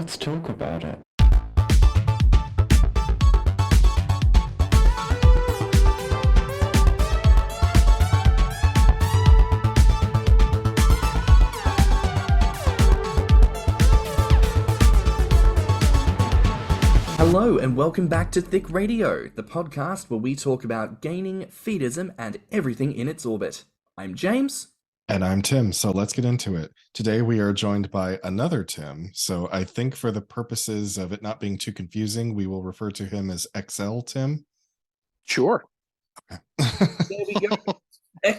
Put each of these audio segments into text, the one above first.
let's talk about it. Hello and welcome back to Thicc Radio, the podcast where we talk about gaining, feedism, and everything in its orbit. I'm James. And I'm Tim, so let's get into it. Today we are joined by another Tim, so I think for the purposes of it not being too confusing, we will refer to him as XL Tim. Sure. There we go.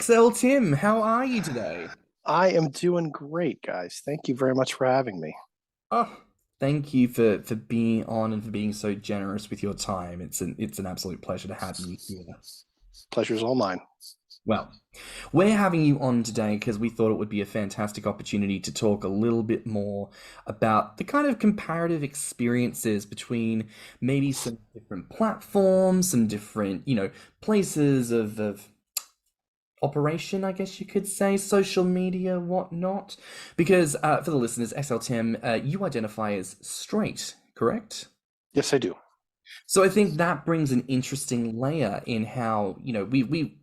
XL Tim, how are you today? I am doing great, guys. Thank you very much for having me. Oh, thank you for being on and for being so generous with your time. It's an absolute pleasure to have you here. Pleasure's all mine. Well, we're having you on today because we thought it would be a fantastic opportunity to talk a little bit more about the kind of comparative experiences between maybe some different platforms, some different, places of operation, I guess you could say, social media, whatnot. Because for the listeners, XL Tim, you identify as straight, correct? Yes, I do. So I think that brings an interesting layer in how, we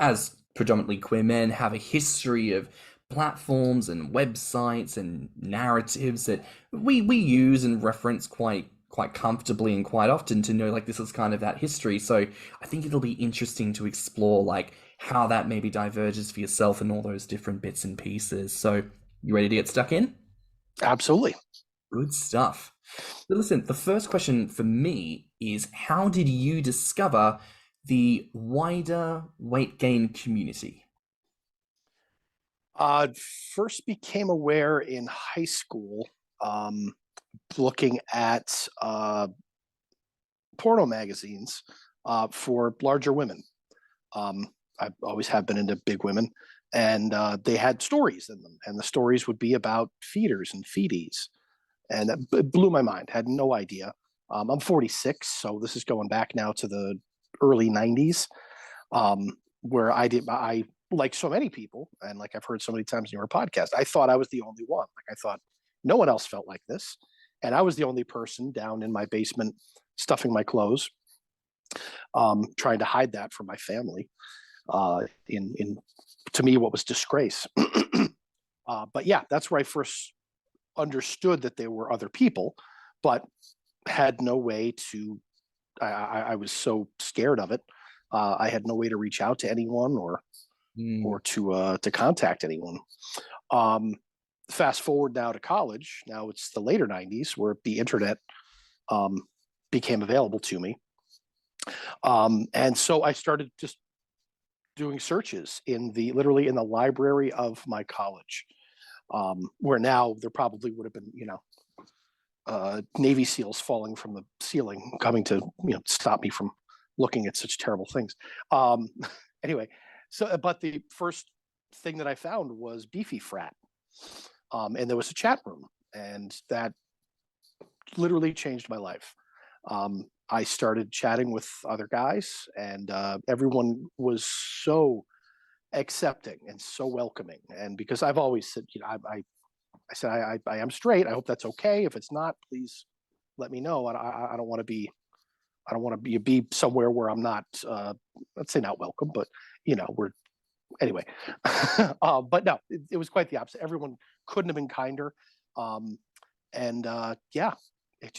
as predominantly queer men, have a history of platforms and websites and narratives that we use and reference quite comfortably and quite often to know, this is kind of that history. So I think it'll be interesting to explore, how that maybe diverges for yourself and all those different bits and pieces. So you ready to get stuck in? Absolutely. Good stuff. So listen, the first question for me is, how did you discover the wider weight gain community? First became aware in high school, looking at porno magazines for larger women. I always have been into big women, and they had stories in them, and the stories would be about feeders and feedies, and that blew my mind. Had no idea. I'm 46, so this is going back now to the early 90s, where I like so many people, and like I've heard so many times in your podcast, I thought I was the only one. I thought no one else felt like this, and I was the only person down in my basement stuffing my clothes, trying to hide that from my family, in to me what was disgrace. But yeah, that's where I first understood that there were other people, but had no way to. I was so scared of it. I had no way to reach out to anyone or to contact anyone. Fast forward now to college. Now it's the later 90s where the internet became available to me. And so I started just doing searches literally in the library of my college, where now there probably would have been, Navy SEALs falling from the ceiling, coming to stop me from looking at such terrible things. Anyway, but the first thing that I found was Beefy Frat, and there was a chat room, and that literally changed my life. I started chatting with other guys, and everyone was so accepting and so welcoming. And because I've always said, I said, I am straight. I hope that's okay. If it's not, please let me know. I don't want to be somewhere where I'm not, let's say not welcome, but anyway. But no, it was quite the opposite. Everyone couldn't have been kinder. Yeah, it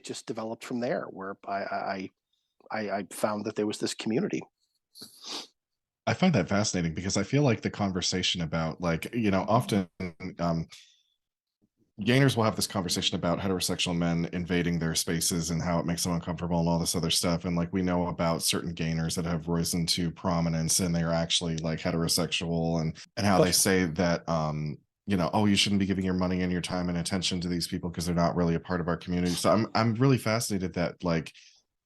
just developed from there, where I found that there was this community. I find that fascinating because I feel like the conversation about often gainers will have this conversation about heterosexual men invading their spaces and how it makes them uncomfortable and all this other stuff. And we know about certain gainers that have risen to prominence and they're actually heterosexual and how they say that, oh, you shouldn't be giving your money and your time and attention to these people because they're not really a part of our community. So I'm really fascinated that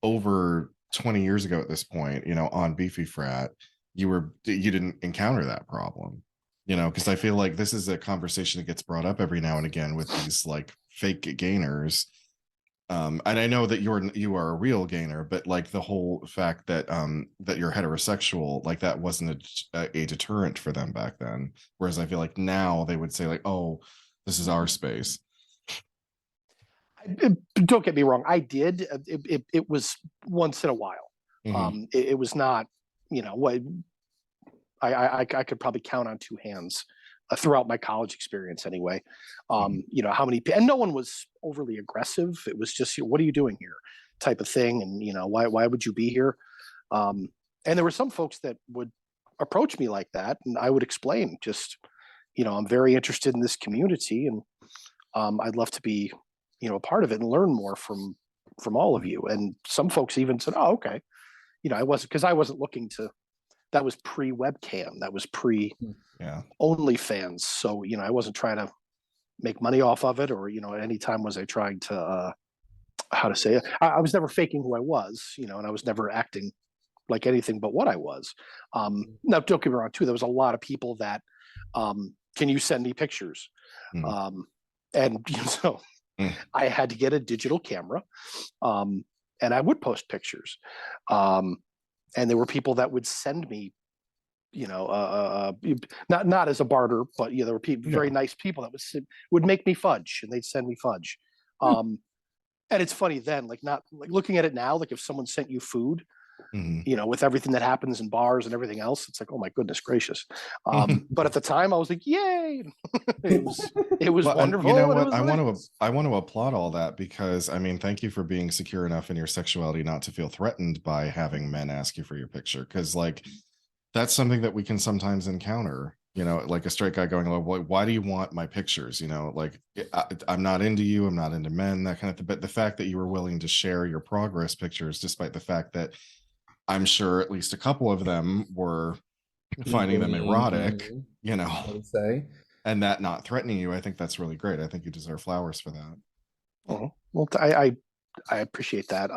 over 20 years ago at this point, on Beefy Frat, you didn't encounter that problem, because I feel like this is a conversation that gets brought up every now and again with these fake gainers. And I know that you are a real gainer, but the whole fact that that you're heterosexual, that wasn't a deterrent for them back then. Whereas I feel like now they would say oh, this is our space. Don't get me wrong, I did. It was once in a while. It was not, what I could probably count on two hands throughout my college experience anyway. How many, and no one was overly aggressive. It was just, what are you doing here type of thing. And, why would you be here? And there were some folks that would approach me like that. And I would explain just, I'm very interested in this community and I'd love to be, a part of it and learn more from all of you. And some folks even said, oh, okay. I wasn't looking to, that was pre-webcam. That was pre-OnlyFans. So, I wasn't trying to make money off of it or, at any time was I trying to, how to say it? I was never faking who I was, and I was never acting like anything but what I was. Now, don't get me wrong, too. There was a lot of people that, can you send me pictures? And so I had to get a digital camera, and I would post pictures. And there were people that would send me, not as a barter, but there were very nice people that would make me fudge, and they'd send me fudge. And it's funny then, not looking at it now, if someone sent you food, with everything that happens in bars and everything else, it's like, oh my goodness gracious. But at the time I was like, yay. it was wonderful. You know what? I want to applaud all that because thank you for being secure enough in your sexuality not to feel threatened by having men ask you for your picture. Cause that's something that we can sometimes encounter, like a straight guy going, why do you want my pictures? I'm not into you. I'm not into men, that kind of thing. But the fact that you were willing to share your progress pictures, despite the fact that I'm sure at least a couple of them were finding them erotic, I would say, and that not threatening you. I think that's really great. I think you deserve flowers for that. Well, I appreciate that.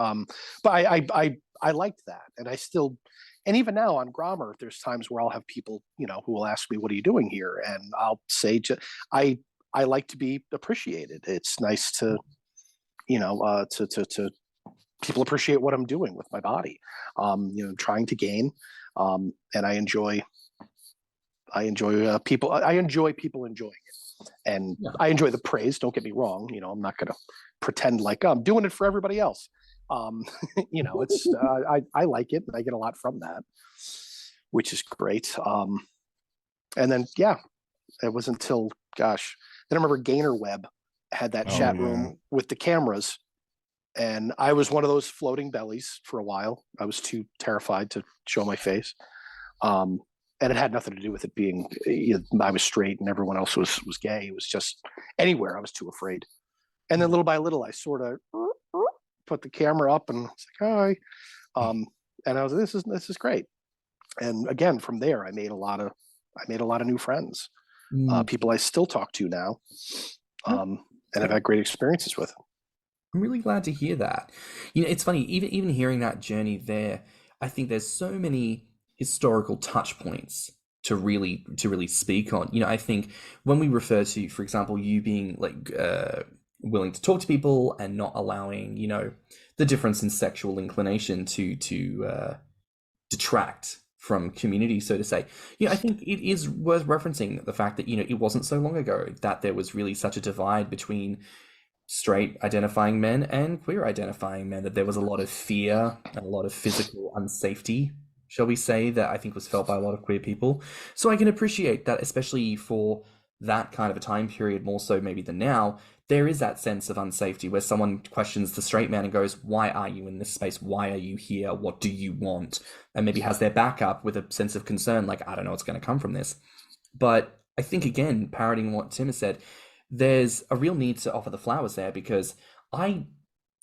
But I liked that, and I still, and even now on Grommr, there's times where I'll have people, who will ask me, "What are you doing here?" And I'll say, I like to be appreciated. It's nice to, to people appreciate what I'm doing with my body. Trying to gain, and I enjoy people. I enjoy people enjoying it, and I enjoy the praise. Don't get me wrong. I'm not going to pretend like I'm doing it for everybody else. It's I like it, and I get a lot from that, which is great. And then it was until then I remember GainerWeb had that chat room with the cameras. And I was one of those floating bellies for a while. I was too terrified to show my face. And it had nothing to do with it being, I was straight and everyone else was gay. It was just anywhere I was too afraid. And then little by little, I sort of put the camera up and it's like, hi. And I was like, this is great. And again, from there, I made a lot of new friends, people I still talk to now. And I've had great experiences with. I'm really glad to hear that. It's funny, even hearing that journey there, I think there's so many historical touch points to really speak on. I think when we refer to, for example, you being willing to talk to people and not allowing, the difference in sexual inclination to detract from community, so to say. I think it is worth referencing the fact that, it wasn't so long ago that there was really such a divide between straight identifying men and queer identifying men, that there was a lot of fear and a lot of physical unsafety, shall we say, that I think was felt by a lot of queer people. So I can appreciate that, especially for that kind of a time period, more so maybe than now, there is that sense of unsafety where someone questions the straight man and goes, why are you in this space? Why are you here? What do you want? And maybe has their back up with a sense of concern, like, I don't know what's going to come from this. But I think, again, parroting what Tim has said, there's a real need to offer the flowers there, because I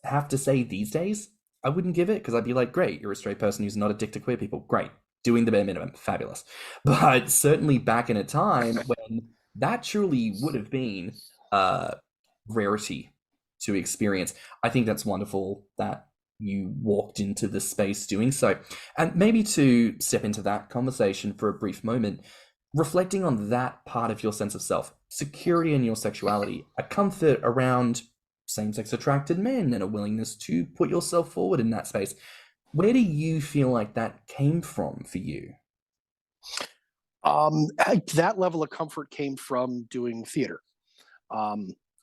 have to say these days, I wouldn't give it, because I'd be like, great, you're a straight person who's not addicted to queer people. Great. Doing the bare minimum. Fabulous. But certainly back in a time when that truly would have been rarity to experience, I think that's wonderful that you walked into the space doing so. And maybe to step into that conversation for a brief moment, reflecting on that part of your sense of self, security in your sexuality, a comfort around same-sex attracted men and a willingness to put yourself forward in that space. Where do you feel like that came from for you? That level of comfort came from doing theater.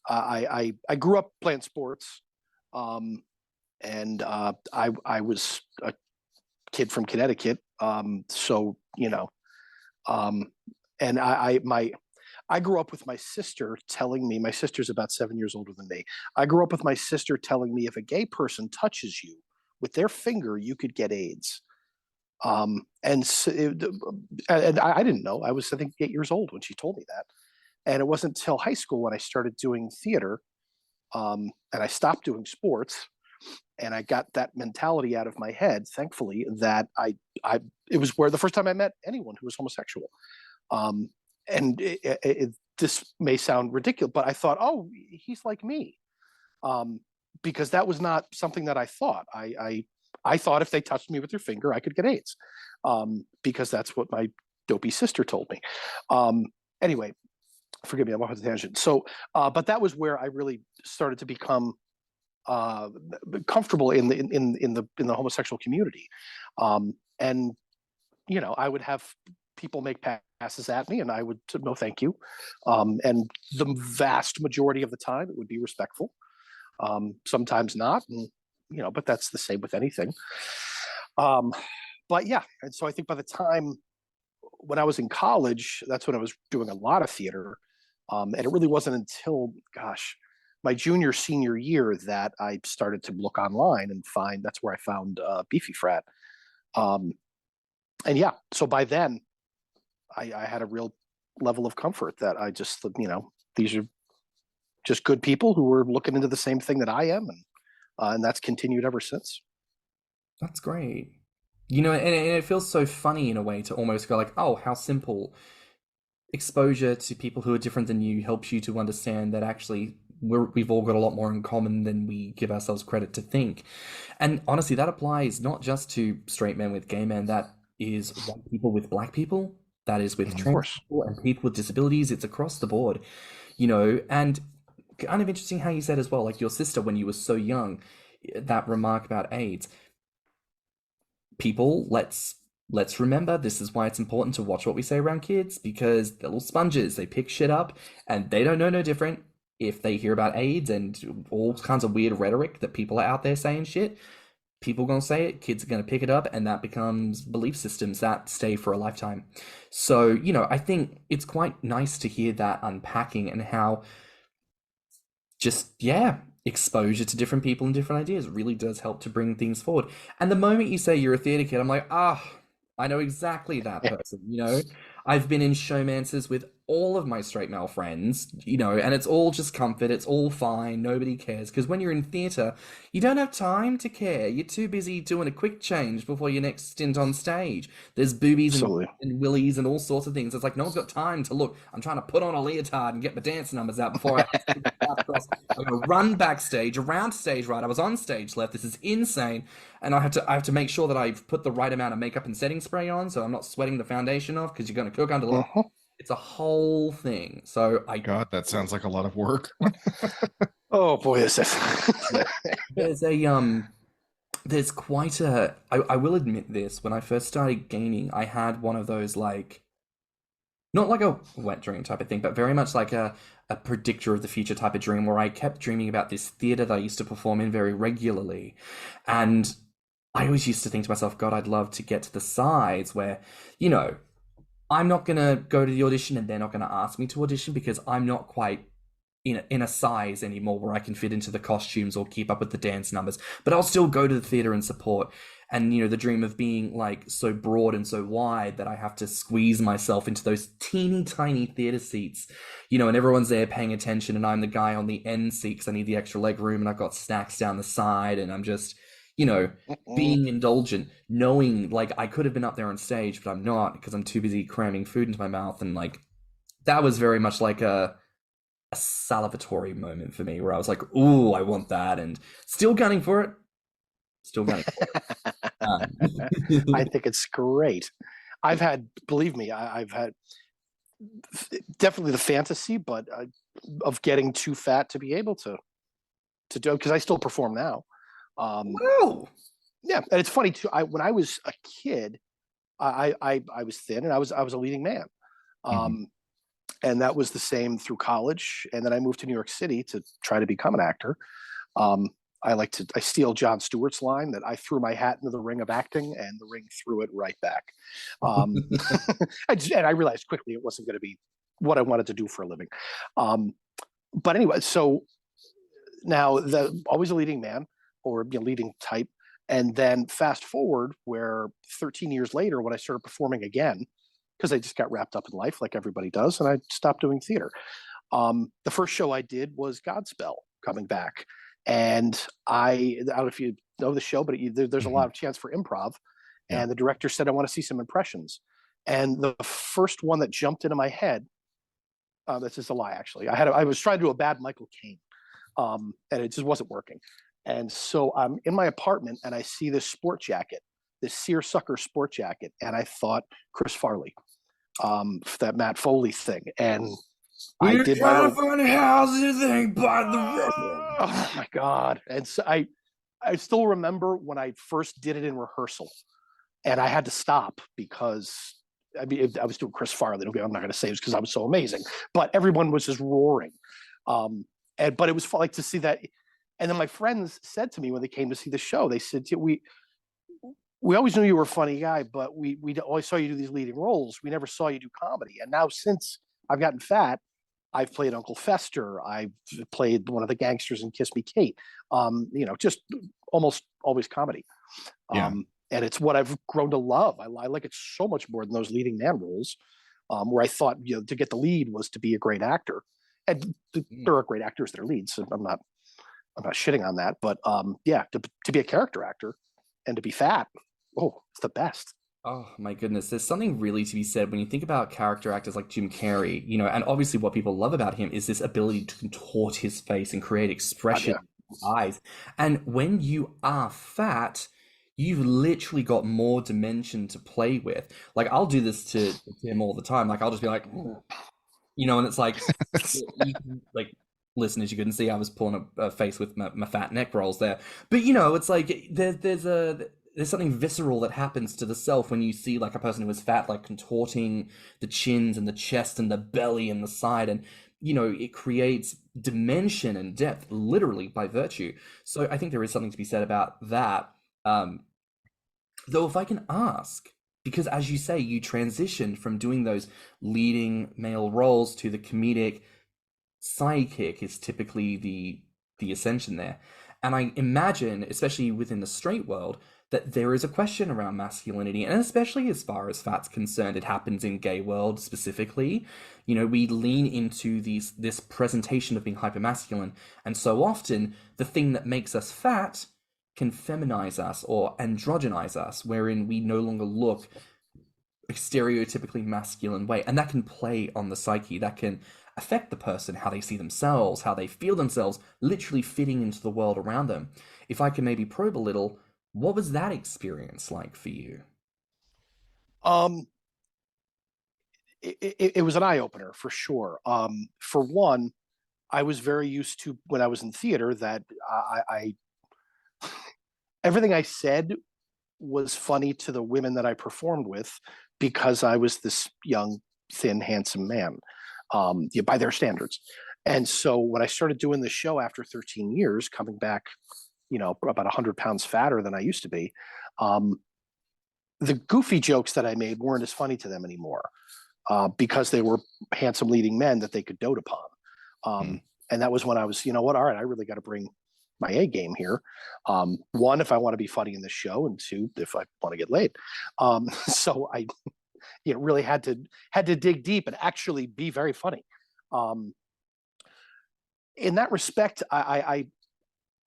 I grew up playing sports, and I was a kid from Connecticut, so and I grew up with my sister telling me, my sister's about 7 years older than me. I grew up with my sister telling me if a gay person touches you with their finger, you could get AIDS. And, so and I didn't know. I was, I think, 8 years old when she told me that. And it wasn't until high school when I started doing theater, and I stopped doing sports, and I got that mentality out of my head, thankfully, that it was where the first time I met anyone who was homosexual. And this may sound ridiculous, but I thought, oh, he's like me, because that was not something that I thought. I thought if they touched me with their finger, I could get AIDS, because that's what my dopey sister told me. Anyway, forgive me, I'm off the tangent. So, but that was where I really started to become comfortable in the homosexual community, and I would have people make passes at me, and I would no thank you, and the vast majority of the time it would be respectful, sometimes not, and but that's the same with anything. But yeah, and so I think by the time when I was in college, that's when I was doing a lot of theater, and it really wasn't until my junior senior year that I started to look online and find, that's where I found Beefy Frat, and yeah, so by then I had a real level of comfort that I just, these are just good people who were looking into the same thing that I am, and that's continued ever since. That's great. And it feels so funny in a way to almost go like, oh, how simple. Exposure to people who are different than you helps you to understand that actually we've all got a lot more in common than we give ourselves credit to think. And honestly, that applies not just to straight men with gay men, that is white people with black people, that is with trans people and people with disabilities. It's across the board, and kind of interesting how you said as well, like your sister, when you were so young, that remark about AIDS. People, let's remember, this is why it's important to watch what we say around kids, because they're little sponges. They pick shit up and they don't know no different. If they hear about AIDS and all kinds of weird rhetoric that people are out there saying shit, people are going to say it, kids are going to pick it up, and that becomes belief systems that stay for a lifetime. So, I think it's quite nice to hear that unpacking and how exposure to different people and different ideas really does help to bring things forward. And the moment you say you're a theater kid, I'm like, I know exactly that person, I've been in showmances with all of my straight male friends, and it's all just comfort. It's all fine. Nobody cares. Because when you're in theater, you don't have time to care. You're too busy doing a quick change before your next stint on stage. There's boobies and willies and all sorts of things. It's like no one's got time to look. I'm trying to put on a leotard and get my dance numbers out before I'm going to run backstage, around stage right. I was on stage left. This is insane. And I have to make sure that I've put the right amount of makeup and setting spray on, so I'm not sweating the foundation off, because you're going to cook under the It's a whole thing. So God, that sounds like a lot of work. Oh boy, is it. There's quite a, I will admit this, when I first started gaming, I had one of those, like, not like a wet dream type of thing, but very much like a predictor of the future type of dream, where I kept dreaming about this theater that I used to perform in very regularly. And I always used to think to myself, God, I'd love to get to the sides where, I'm not going to go to the audition and they're not going to ask me to audition, because I'm not quite in a size anymore where I can fit into the costumes or keep up with the dance numbers. But I'll still go to the theater and support. And, the dream of being like so broad and so wide that I have to squeeze myself into those teeny tiny theater seats, and everyone's there paying attention, and I'm the guy on the end seat because I need the extra leg room, and I've got snacks down the side, and I'm just, being indulgent, knowing like I could have been up there on stage, but I'm not, because I'm too busy cramming food into my mouth. And like, that was very much like a salivatory moment for me, where I was like, ooh, I want that, and still gunning for it. I think it's great. Believe me, I've had definitely the fantasy, but of getting too fat to be able to do, because I still perform now. Wow. Yeah, and it's funny too. When I was a kid, I was thin, and I was a leading man. And that was the same through college. And then I moved to New York City to try to become an actor. I steal Jon Stewart's line that I threw my hat into the ring of acting and the ring threw it right back. And I realized quickly it wasn't going to be what I wanted to do for a living. But anyway, so now always a leading man or leading type. And then fast forward where 13 years later, when I started performing again, because I just got wrapped up in life like everybody does, and I stopped doing theater. The first show I did was Godspell coming back. And I don't know if you know the show, but there's a lot of chance for improv. Yeah. And the director said, I want to see some impressions. And the first one that jumped into my head, that's just a lie, actually. I was trying to do a bad Michael Caine, and it just wasn't working. And so I'm in my apartment and I see this sport jacket, this seersucker sport jacket. And I thought Chris Farley, that Matt Foley thing. And I did my little... find a house thing by the road. Oh my God. And so I still remember when I first did it in rehearsal and I had to stop because I was doing Chris Farley. Okay, I'm not going to say it because I was so amazing, but everyone was just roaring. But it was fun, like to see that. And then my friends said to me when they came to see the show, they said, we always knew you were a funny guy, but we always saw you do these leading roles. We never saw you do comedy. And now since I've gotten fat, I've played Uncle Fester. I've played one of the gangsters in Kiss Me Kate. Just almost always comedy. Yeah. And it's what I've grown to love. I like it so much more than those leading man roles, where I thought to get the lead was to be a great actor. And there are great actors that are leads. So I'm not shitting on that, but to be a character actor and to be fat, it's the best. Oh my goodness, there's something really to be said when you think about character actors like Jim Carrey, and obviously what people love about him is this ability to contort his face and create expression in his eyes. And when you are fat, you've literally got more dimension to play with. Like, I'll do this to Tim all the time. Like, I'll just be like, and it's like, listeners, you couldn't see I was pulling a face with my fat neck rolls there. But, it's like there's something visceral that happens to the self when you see like a person who is fat, like contorting the chins and the chest and the belly and the side. And, it creates dimension and depth literally by virtue. So I think there is something to be said about that. Though if I can ask, because as you say, you transitioned from doing those leading male roles to the comedic sidekick is typically the ascension there. And I imagine, especially within the straight world, that there is a question around masculinity, and especially as far as fat's concerned, it happens in gay world specifically. We lean into this presentation of being hypermasculine, and so often the thing that makes us fat can feminize us or androgynize us, wherein we no longer look a stereotypically masculine way, and that can play on the psyche, that can affect the person, how they see themselves, how they feel themselves, literally fitting into the world around them. If I can maybe probe a little, what was that experience like for you? It was an eye-opener for sure. For one, I was very used to when I was in theater that I everything I said was funny to the women that I performed with because I was this young, thin, handsome man, by their standards. And so when I started doing the show after 13 years, coming back, about 100 pounds fatter than I used to be, the goofy jokes that I made weren't as funny to them anymore because they were handsome leading men that they could dote upon. And that was when I was, all right, I really got to bring my A game here. One, if I want to be funny in this show, and two, if I want to get laid. So I really had to dig deep and actually be very funny. In that respect, I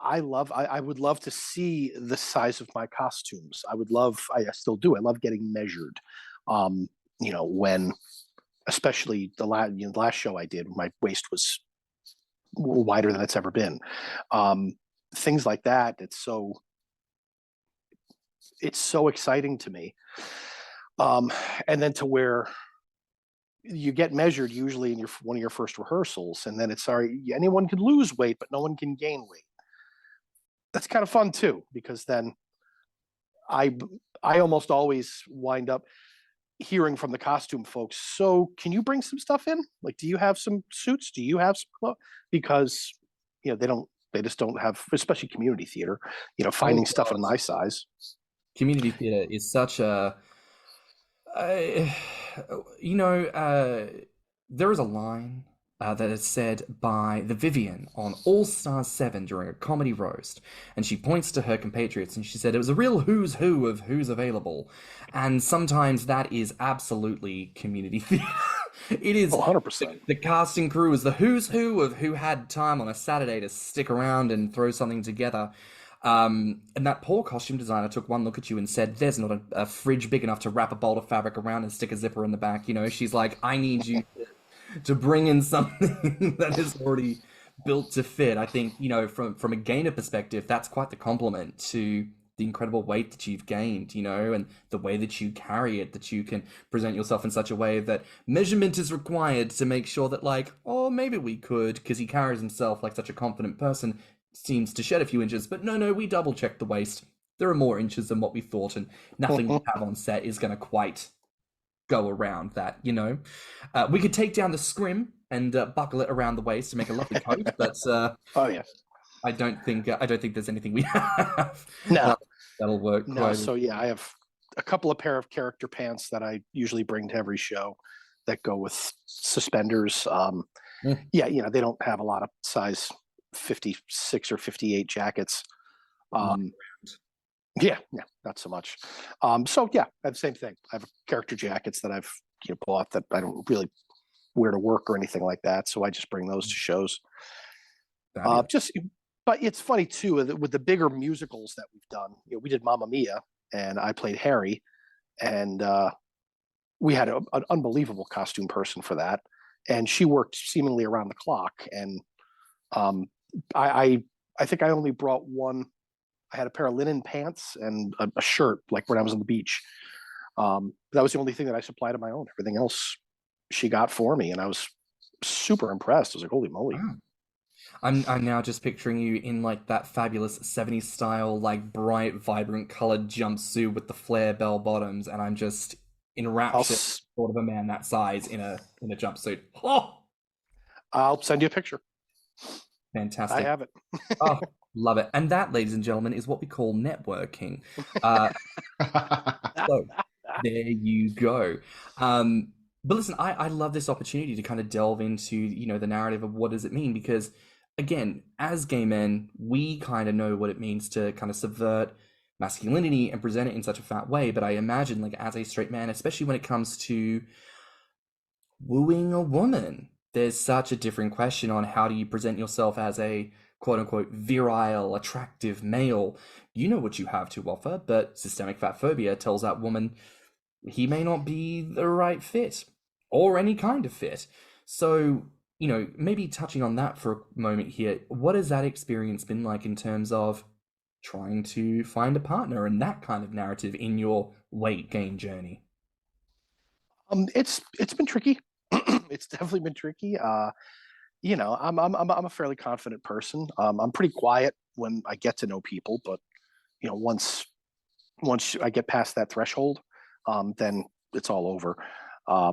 would love to see the size of my costumes. I still do. I love getting measured. When, especially the last show I did, my waist was wider than it's ever been. Things like that. It's so exciting to me. And then to where you get measured usually in one of your first rehearsals, and then it's sorry, anyone can lose weight, but no one can gain weight. That's kind of fun too, because then I almost always wind up, hearing from the costume folks, so can you bring some stuff in? Like, do you have some suits? Do you have some clothes? Because, they just don't have, especially community theater, finding stuff in my size. Community theater is such a, there is a line that is said by the Vivian on All Stars 7 during a comedy roast, and she points to her compatriots and she said it was a real who's who of who's available, and sometimes that is absolutely community theater. It is 100%. The cast and crew is the who's who of who had time on a Saturday to stick around and throw something together. And that poor costume designer took one look at you and said, there's not a fridge big enough to wrap a bolt of fabric around and stick a zipper in the back. She's like, I need you to bring in something that is already built to fit. I think, from a gainer perspective, that's quite the compliment to the incredible weight that you've gained, and the way that you carry it, that you can present yourself in such a way that measurement is required to make sure that, like, oh, maybe we could, because he carries himself like such a confident person, seems to shed a few inches, but no, we double checked the waist. There are more inches than what we thought, and nothing we have on set is going to quite go around that, we could take down the scrim and buckle it around the waist to make a lovely coat, but oh yeah, I don't think there's anything we have. No, that'll work. No, so yeah, I have a couple of pair of character pants that I usually bring to every show that go with suspenders. Yeah, they don't have a lot of size 56 or 58 jackets. Yeah, not so much. So yeah, I have the same thing. I have character jackets that I've bought that I don't really wear to work or anything like that. So I just bring those to shows. But it's funny too with the bigger musicals that we've done. We did Mamma Mia, and I played Harry, and we had an unbelievable costume person for that, and she worked seemingly around the clock. And I think I only brought one. I had a pair of linen pants and a shirt, like when I was on the beach. That was the only thing that I supplied on my own. Everything else she got for me, and I was super impressed. I was like, holy moly. Wow. I'm now just picturing you in like that fabulous 70s style, like bright, vibrant colored jumpsuit with the flare bell bottoms, and I'm just enraptured thought of a man that size in a jumpsuit. Oh, I'll send you a picture. Fantastic. I have it. Oh, love it. And that, ladies and gentlemen, is what we call networking. So there you go. But listen, I love this opportunity to kind of delve into, the narrative of what does it mean? Because again, as gay men, we kind of know what it means to kind of subvert masculinity and present it in such a fat way. But I imagine, like, as a straight man, especially when it comes to wooing a woman, there's such a different question on how do you present yourself as a quote unquote virile, attractive male. You know what you have to offer, but systemic fat phobia tells that woman he may not be the right fit or any kind of fit. So, maybe touching on that for a moment here, what has that experience been like in terms of trying to find a partner and that kind of narrative in your weight gain journey? It's been tricky. It's definitely been tricky. I'm a fairly confident person. I'm pretty quiet when I get to know people, but once I get past that threshold, then it's all over. Yeah,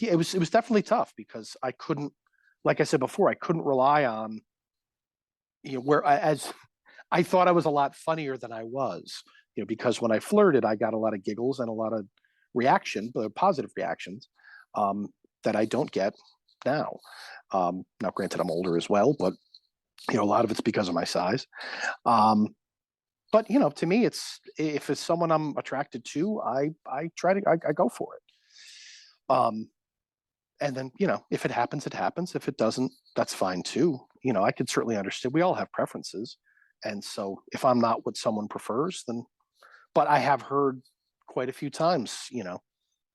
it was definitely tough because I couldn't, like I said before, I couldn't rely on, as I thought I was a lot funnier than I was, because when I flirted, I got a lot of giggles and a lot of reaction, but positive reactions, that I don't get now. Now, granted, I'm older as well, but a lot of it's because of my size. But to me, if it's someone I'm attracted to, I go for it. And then if it happens, it happens. If it doesn't, that's fine too. I could certainly understand. We all have preferences, and so if I'm not what someone prefers, then. But I have heard quite a few times,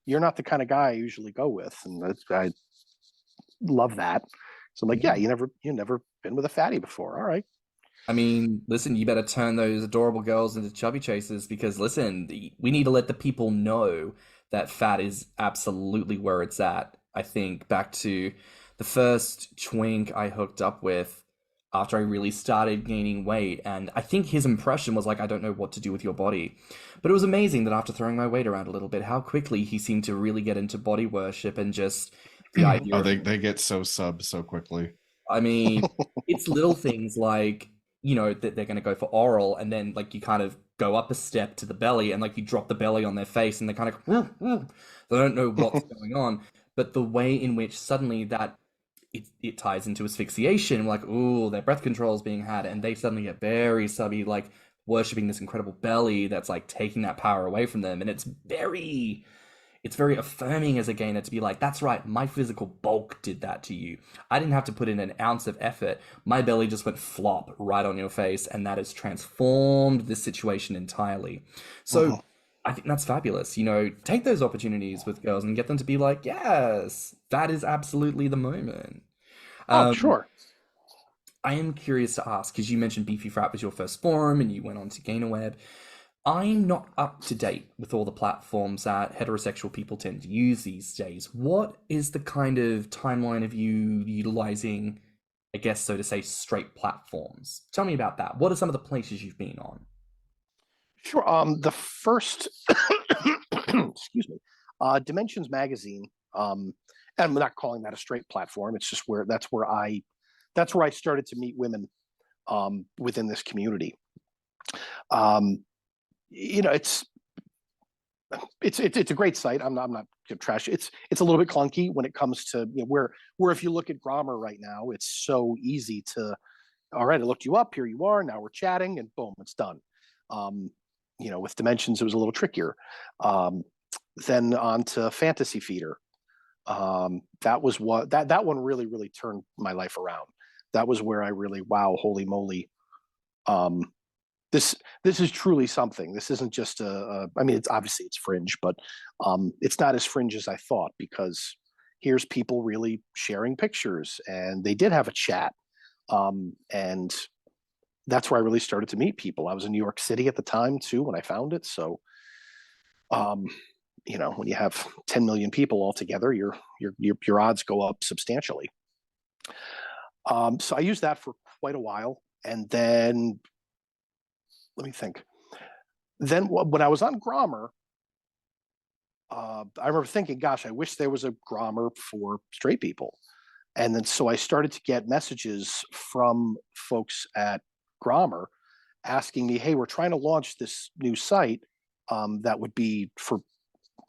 you're not the kind of guy I usually go with, and I love that. So I'm like, yeah, you never been with a fatty before. All right. I mean, listen, you better turn those adorable girls into chubby chasers because, listen, we need to let the people know that fat is absolutely where it's at. I think back to the first twink I hooked up with, after I really started gaining weight. And I think his impression was like, I don't know what to do with your body. But it was amazing that after throwing my weight around a little bit, how quickly he seemed to really get into body worship and just the idea Oh, of, they get so sub so quickly. I mean, it's little things like, you know, that they're going to go for oral, and then like you kind of go up a step to the belly and like you drop the belly on their face and they kind of, they don't know what's going on. But the way in which suddenly that it ties into asphyxiation, like, ooh, their breath control is being had, and they suddenly get very subby, like worshipping this incredible belly that's like taking that power away from them. And it's very affirming as a gainer to be like, that's right, my physical bulk did that to you. I didn't have to put in an ounce of effort. My belly just went flop right on your face, and that has transformed this situation entirely. So I think that's fabulous. You know, take those opportunities with girls and get them to be like, yes, that is absolutely the moment. Oh, sure. I am curious to ask, because you mentioned Beefy Frat was your first forum and you went on to GainerWeb. I'm not up to date with all the platforms that heterosexual people tend to use these days. What is the kind of timeline of you utilizing, I guess, so to say, straight platforms? Tell me about that. What are some of the places you've been on? Sure. The first, excuse me, Dimensions magazine. And I'm not calling that a straight platform. It's just that's where I started to meet women within this community. You know, it's a great site. I'm not gonna trash it. It's a little bit clunky when it comes to, you know, where if you look at Grommr right now, it's so easy to, all right, I looked you up, here you are, now we're chatting, and boom, it's done. You know, with Dimensions, it was a little trickier. Then on to Fantasy Feeder. That was what that one really turned my life around. That was where I really, wow, holy moly. This is truly something. This isn't just I mean, it's obviously it's fringe, but it's not as fringe as I thought, because here's people really sharing pictures, and they did have a chat. And that's where I really started to meet people. I was in New York City at the time too when I found it. So, you know, when you have 10 million people all together, your odds go up substantially. So I used that for quite a while, and then let me think. Then when I was on Grommr, I remember thinking, gosh, I wish there was a Grommr for straight people. And then so I started to get messages from folks at Grommr asking me, hey, we're trying to launch this new site that would be for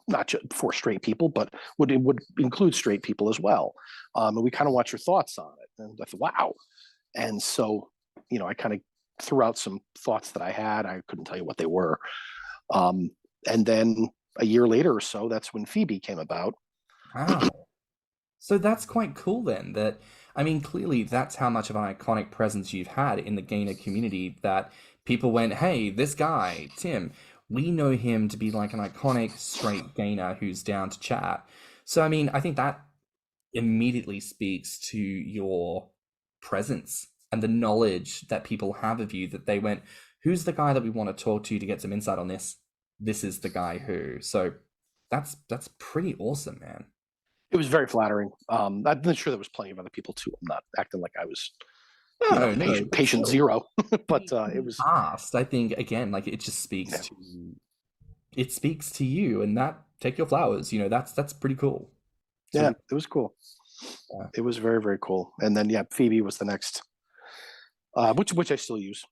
not just for straight people, but would include straight people as well. And we kind of want your thoughts on it. And I thought, wow. And so, you know, I kind of threw out some thoughts that I had. I couldn't tell you what they were. And then a year later or so, that's when Feabie came about. Wow. So that's quite cool then. That, I mean, clearly that's how much of an iconic presence you've had in the gainer community, that people went, hey, this guy, Tim, we know him to be like an iconic straight gainer who's down to chat. So, I mean, I think that immediately speaks to your presence and the knowledge that people have of you, that they went, who's the guy that we want to talk to get some insight on this? This is the guy who. So that's pretty awesome, man. It was very flattering. I'm sure there was plenty of other people too. I'm not acting like I was patient zero, but it was past. I think again, like it just speaks to you, and that, take your flowers. You know, that's pretty cool. Yeah, it was cool. Yeah. It was very, very cool. And then Feabie was the next, which I still use.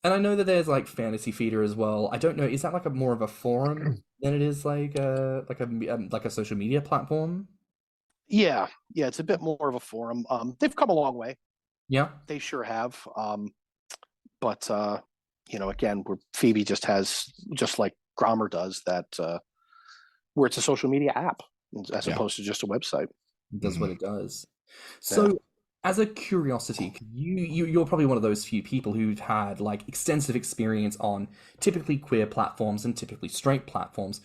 And I know that there's like Fantasy Feeder as well. I don't know, is that like a more of a forum than it is like a social media platform? Yeah, it's a bit more of a forum. They've come a long way. Yeah, they sure have. But you know, again, where Feabie just has, just like Grommr does, that where it's a social media app as opposed to just a website. It does what it does. So, as a curiosity, you're probably one of those few people who've had like extensive experience on typically queer platforms and typically straight platforms.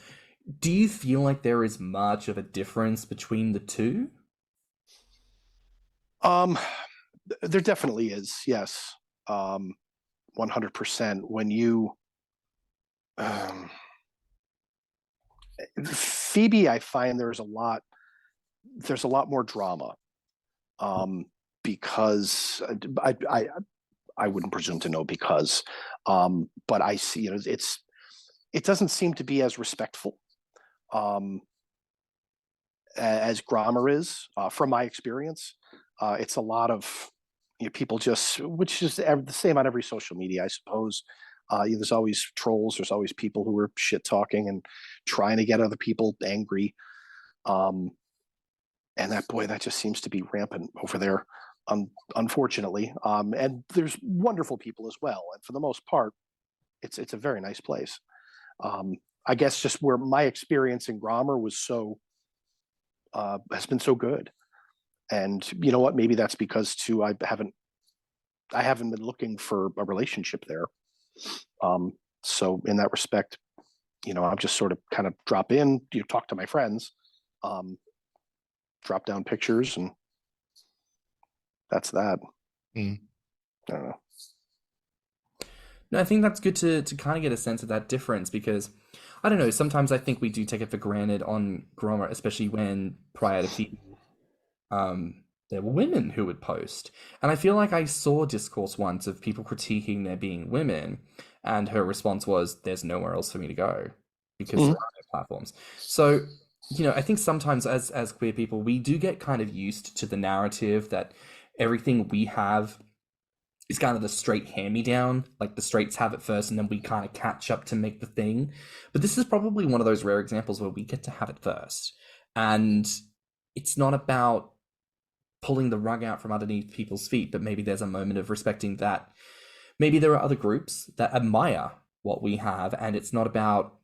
Do you feel like there is much of a difference between the two? There definitely is, yes. 100%. When you Feabie, I find there's a lot more drama. because I wouldn't presume to know because, but I see, it doesn't seem to be as respectful as Grommr is, from my experience. It's a lot of people just, which is the same on every social media, I suppose. There's always trolls. There's always people who are shit talking and trying to get other people angry. And that just seems to be rampant over there, unfortunately. And there's wonderful people as well. And for the most part, it's a very nice place. I guess just where my experience in Grommr was has been so good. And you know what? Maybe that's because too I haven't been looking for a relationship there. So in that respect, I'll just sort of kind of drop in, talk to my friends, drop down pictures, and that's that. I don't know. No, I think that's good to kind of get a sense of that difference, because I don't know, sometimes I think we do take it for granted on Grommr, especially when prior to Feabie, there were women who would post. And I feel like I saw discourse once of people critiquing there being women, and her response was, there's nowhere else for me to go because there are no platforms. So, I think sometimes as queer people, we do get kind of used to the narrative that everything we have is kind of the straight hand-me-down, like the straights have it first and then we kind of catch up to make the thing. But this is probably one of those rare examples where we get to have it first. And it's not about pulling the rug out from underneath people's feet, but maybe there's a moment of respecting that maybe there are other groups that admire what we have, and it's not about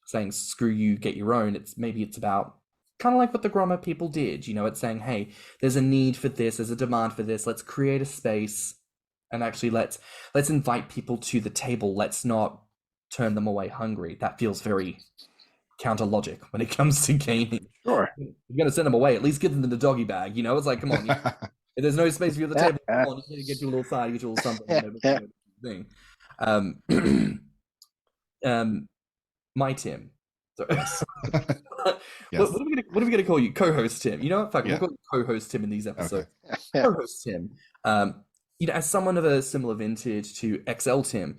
saying, screw you, get your own. It's about kind of like what the Grommr people did. It's saying, hey, there's a need for this, there's a demand for this, let's create a space, and actually let's invite people to the table. Let's not turn them away hungry. That feels very counter logic when it comes to gaming. Sure. You're going to send them away, at least give them the doggy bag. It's like, come on. If there's no space for you at the table, come on, you get you a little side, get you a little something. Thing. My Tim. Yes. Yes. What are we gonna call you? Co-host Tim. You know what? Fuck, we'll call you co-host Tim in these episodes. Okay. Co-host Tim. As someone of a similar vintage to XL Tim,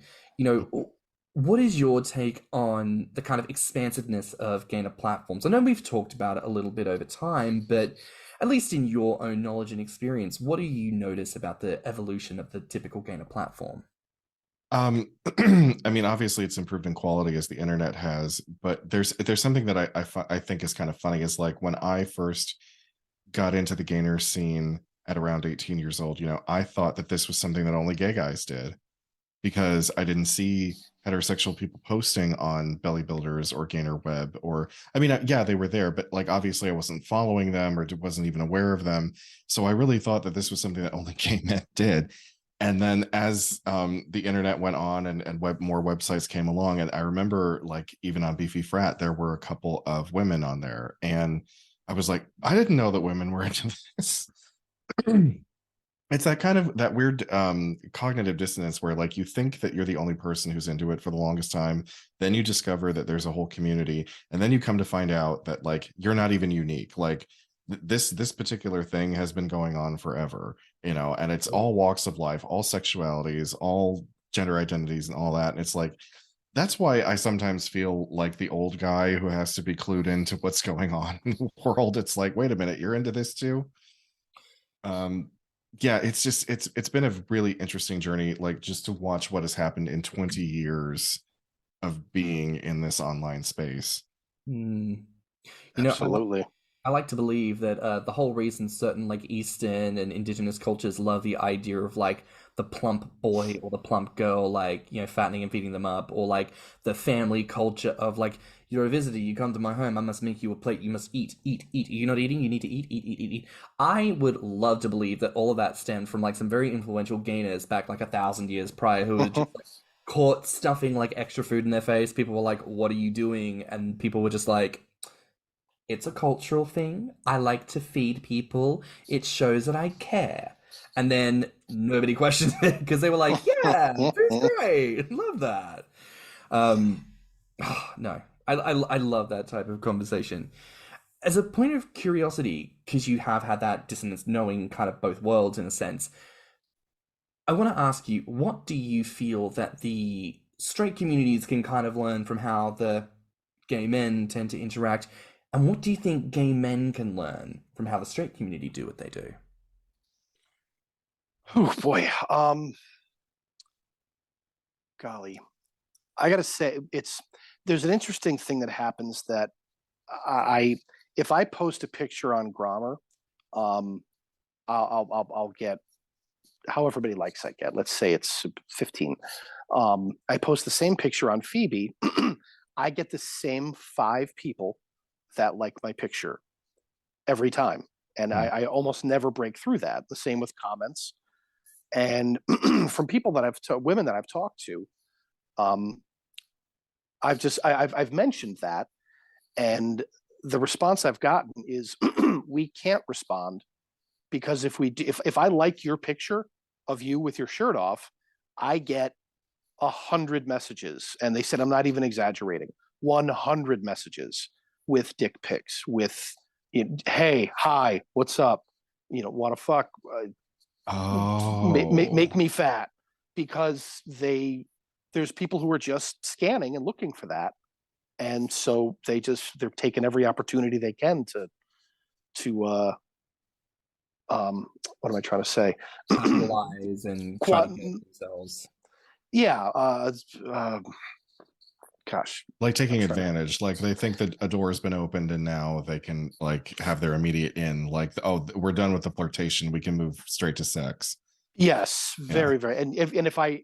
what is your take on the kind of expansiveness of gainer platforms? I know we've talked about it a little bit over time, but at least in your own knowledge and experience, what do you notice about the evolution of the typical gainer platform? I mean, obviously it's improved in quality as the internet has, but there's something that I think is kind of funny, is like when I first got into the gainer scene at around 18 years old, I thought that this was something that only gay guys did, because I didn't see heterosexual people posting on Belly Builders or Gainer Web, or, I mean, yeah, they were there, but like, obviously I wasn't following them or wasn't even aware of them. So I really thought that this was something that only gay men did. And then as the internet went on and more websites came along, and I remember like even on Beefy Frat, there were a couple of women on there. And I was like, I didn't know that women were into this. It's that kind of that weird cognitive dissonance where like you think that you're the only person who's into it for the longest time. Then you discover that there's a whole community. And then you come to find out that like you're not even unique. Like this particular thing has been going on forever, and it's all walks of life, all sexualities, all gender identities and all that. And it's like, that's why I sometimes feel like the old guy who has to be clued into what's going on in the world. It's like, wait a minute, you're into this too? Yeah, it's just it's been a really interesting journey, like just to watch what has happened in 20 years of being in this online space. Absolutely. I like to believe that the whole reason certain like Eastern and indigenous cultures love the idea of like the plump boy or the plump girl, like, fattening and feeding them up, or like the family culture of like, you're a visitor, you come to my home, I must make you a plate, you must eat. You're not eating, you need to eat. I would love to believe that all of that stemmed from like some very influential gainers back like 1,000 years prior who were just like, caught stuffing like extra food in their face. People were like, what are you doing? And people were just like, it's a cultural thing. I like to feed people. It shows that I care. And then nobody questioned it because they were like, yeah, food's great. Love that. No, I love that type of conversation. as a point of curiosity, because you have had that dissonance knowing kind of both worlds in a sense, I want to ask you, what do you feel that the straight communities can kind of learn from how the gay men tend to interact, and what do you think gay men can learn from how the straight community do what they do? Oh boy. Golly. I gotta say, there's an interesting thing that happens that if I post a picture on Grommr, I'll get however many likes I get. Let's say it's 15. I post the same picture on Feabie. I get the same 5 people that like my picture every time, and I almost never break through that. The same with comments, and from people that women that I've talked to, I've mentioned that, and the response I've gotten is we can't respond because if I like your picture of you with your shirt off, I get 100 messages, and they said I'm not even exaggerating, 100 messages with dick pics, with hey, hi, what's up, want to fuck, make me fat, because there's people who are just scanning and looking for that, and so they're taking every opportunity they can to what am I trying to say? Capitalize and try to get themselves. Yeah. Gosh. Like taking advantage. Like they think that a door has been opened and now they can like have their immediate in. Like, oh, we're done with the flirtation. We can move straight to sex. Yes, very, very. And if I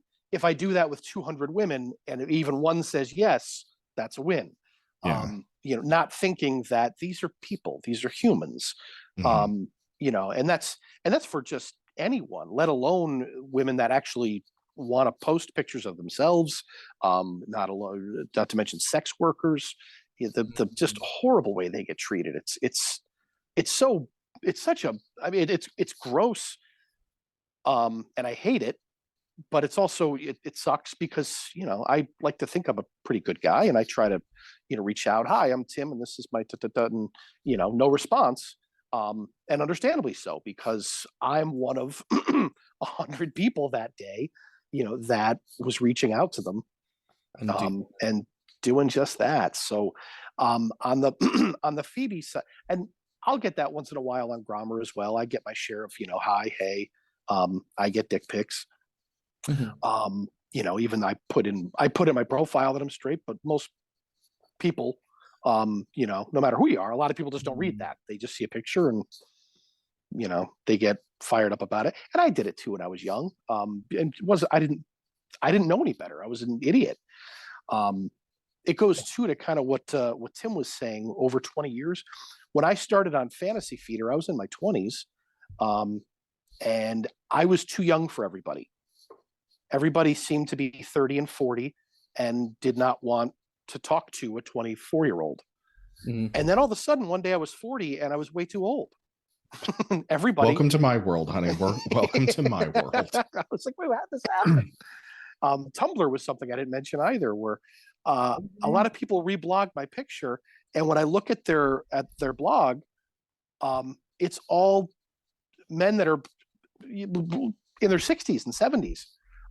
do that with 200 women and even one says yes, that's a win. Yeah. Not thinking that these are people, these are humans. Mm-hmm. And that's for just anyone, let alone women that actually want to post pictures of themselves, not to mention sex workers, the just horrible way they get treated. It's gross, and I hate it, but it's also it sucks because I like to think I'm a pretty good guy, and I try to reach out. Hi, I'm Tim, and this is my and no response. And understandably so, because I'm one of 100 people that day, that was reaching out to them, and doing just that. So, on the on the Feabie side, and I'll get that once in a while on Grommr as well. I get my share of hi, hey. I get dick pics. Mm-hmm. Even I put in my profile that I'm straight, but most people, no matter who you are, a lot of people just don't read that. They just see a picture and they get fired up about it. And I did it too when I was young. And I didn't know any better. I was an idiot. It goes to kind of what Tim was saying. Over 20 years, when I started on Fantasy Feeder, I was in my 20s, and I was too young for everybody. Everybody seemed to be 30 and 40 and did not want to talk to a 24-year-old. Mm-hmm. And then all of a sudden, one day I was 40 and I was way too old. Everybody. Welcome to my world, honey. Welcome to my world. I was like, wait, how did this happen? Tumblr was something I didn't mention either, where a lot of people reblogged my picture. And when I look at their blog, it's all men that are in their 60s and 70s.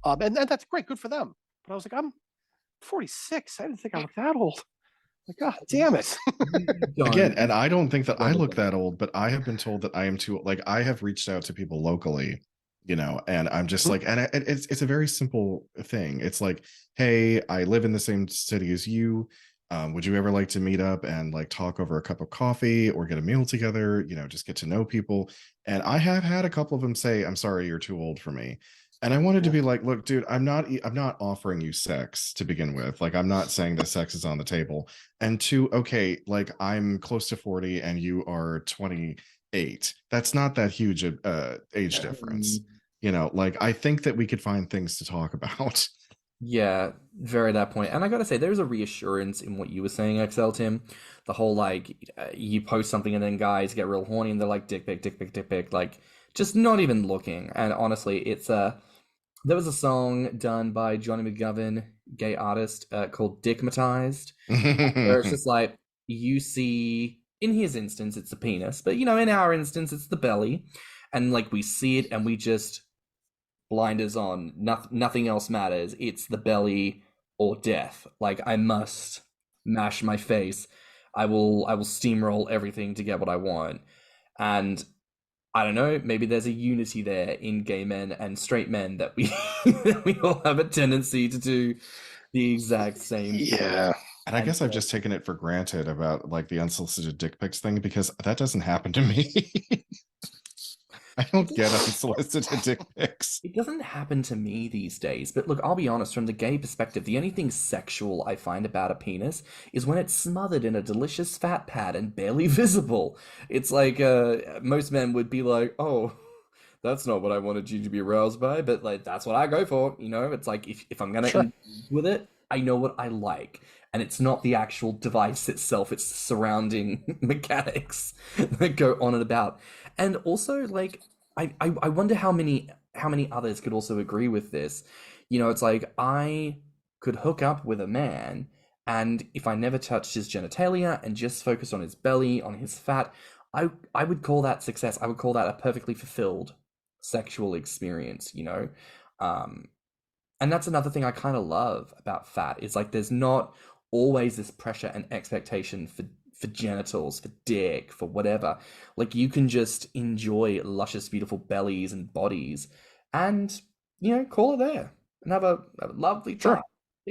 And that's great, good for them. But I was like, I'm 46. I didn't think I looked that old. Like, God damn it. Again, and I don't think that I look that old, but I have been told that I am too, like, I have reached out to people locally, and I'm just like, and it's a very simple thing. It's like, hey, I live in the same city as you. Would you ever like to meet up and like talk over a cup of coffee or get a meal together, just get to know people? And I have had a couple of them say, I'm sorry, you're too old for me. And I wanted to be like, look, dude, I'm not offering you sex to begin with. Like, I'm not saying that sex is on the table. And two, okay, like I'm close to 40 and you are 28. That's not that huge age difference. Like I think that we could find things to talk about. Yeah, very that point. And I gotta say, there's a reassurance in what you were saying, XL Tim. The whole like you post something and then guys get real horny and they're like dick pic, dick pic, dick pic, like just not even looking. And honestly, it's there was a song done by Johnny McGovern, gay artist, called Dickmatized, where it's just like you see in his instance, it's the penis, but in our instance, it's the belly, and like we see it, and we just blinders on. Nothing else matters. It's the belly or death. Like I must mash my face. I will steamroll everything to get what I want, and I don't know. Maybe there's a unity there in gay men and straight men that we we all have a tendency to do the exact same thing. Yeah. And I guess I've just taken it for granted about like the unsolicited dick pics thing, because that doesn't happen to me. I don't get unsolicited dick pics. It doesn't happen to me these days, but look, I'll be honest, from the gay perspective, the only thing sexual I find about a penis is when it's smothered in a delicious fat pad and barely visible. It's like most men would be like, oh, that's not what I wanted you to be aroused by, but like that's what I go for. It's like if I'm gonna engage with it, I know what I like. And it's not the actual device itself, it's the surrounding mechanics that go on and about. And also, like, I wonder how many others could also agree with this. It's like I could hook up with a man, and if I never touched his genitalia and just focused on his belly, on his fat, I would call that success. I would call that a perfectly fulfilled sexual experience, and that's another thing I kind of love about fat, is like there's not always this pressure and expectation for genitals, for dick, for whatever. Like you can just enjoy luscious, beautiful bellies and bodies, and call it there and have a lovely time.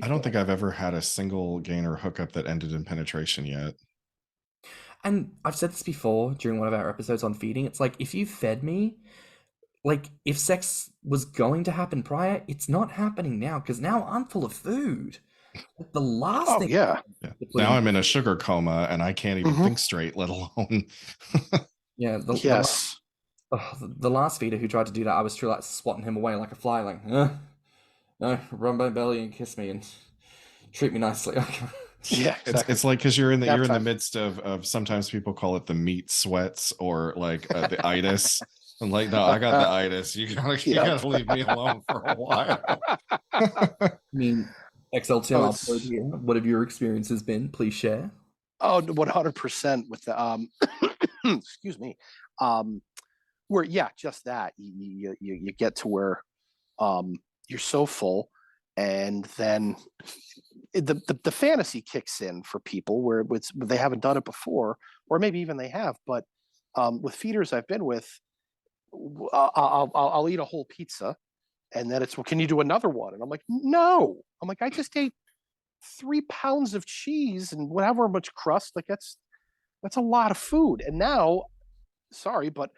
I don't think I've ever had a single gainer hookup that ended in penetration yet. And I've said this before during one of our episodes on feeding. It's like, if you fed me, like if sex was going to happen prior, it's not happening now, because now I'm full of food. The last thing. Yeah. Now I'm in a sugar coma and I can't even think straight, let alone. Yeah. The last feeder who tried to do that, I was truly like swatting him away like a fly, like, no, rub my belly and kiss me and treat me nicely. Yeah, exactly. It's like, because you're in the midst of sometimes people call it the meat sweats, or like the itis. I'm like, no, I got the itis. You gotta leave me alone for a while. I mean, XL Tim, what have your experiences been? Please share. Oh, 100% with the excuse me. Where just that you get to where you're so full, and then the fantasy kicks in for people where they haven't done it before, or maybe even they have. But with feeders I've been with, I'll eat a whole pizza, and then it's, well, can you do another one? And I'm like, no. I'm like, I just ate 3 pounds of cheese and whatever much crust. Like that's a lot of food. And now, sorry, but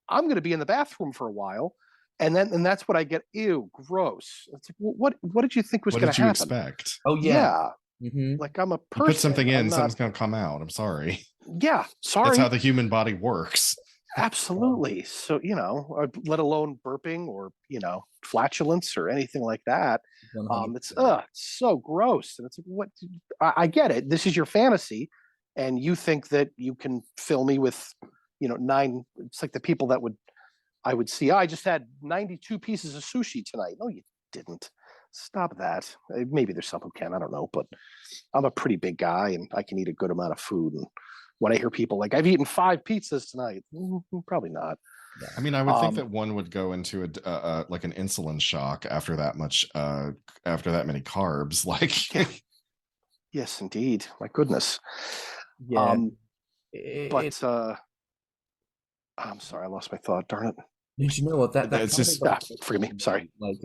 I'm going to be in the bathroom for a while, and that's what I get. Ew, gross. It's like, what did you think was going to happen? What did you expect? Oh yeah. Mm-hmm. Like I'm a person. You put something in, something's going to come out. I'm sorry. Yeah, sorry. That's how the human body works. Absolutely. So, let alone burping or, flatulence or anything like that. It's so gross. And it's like, what? I get it. This is your fantasy, and you think that you can fill me with, 9. It's like the people that I would see, I just had 92 pieces of sushi tonight. No, you didn't. Stop that. Maybe there's some who can, I don't know, but I'm a pretty big guy and I can eat a good amount of food. And when I hear people like, I've eaten 5 pizzas tonight, probably not. I mean, I would think that one would go into like an insulin shock after that much, after that many carbs. Like, yes, indeed. My goodness. Yeah. I'm sorry, I lost my thought. Darn it. Did you know what that's just forgive me? Sorry. Like,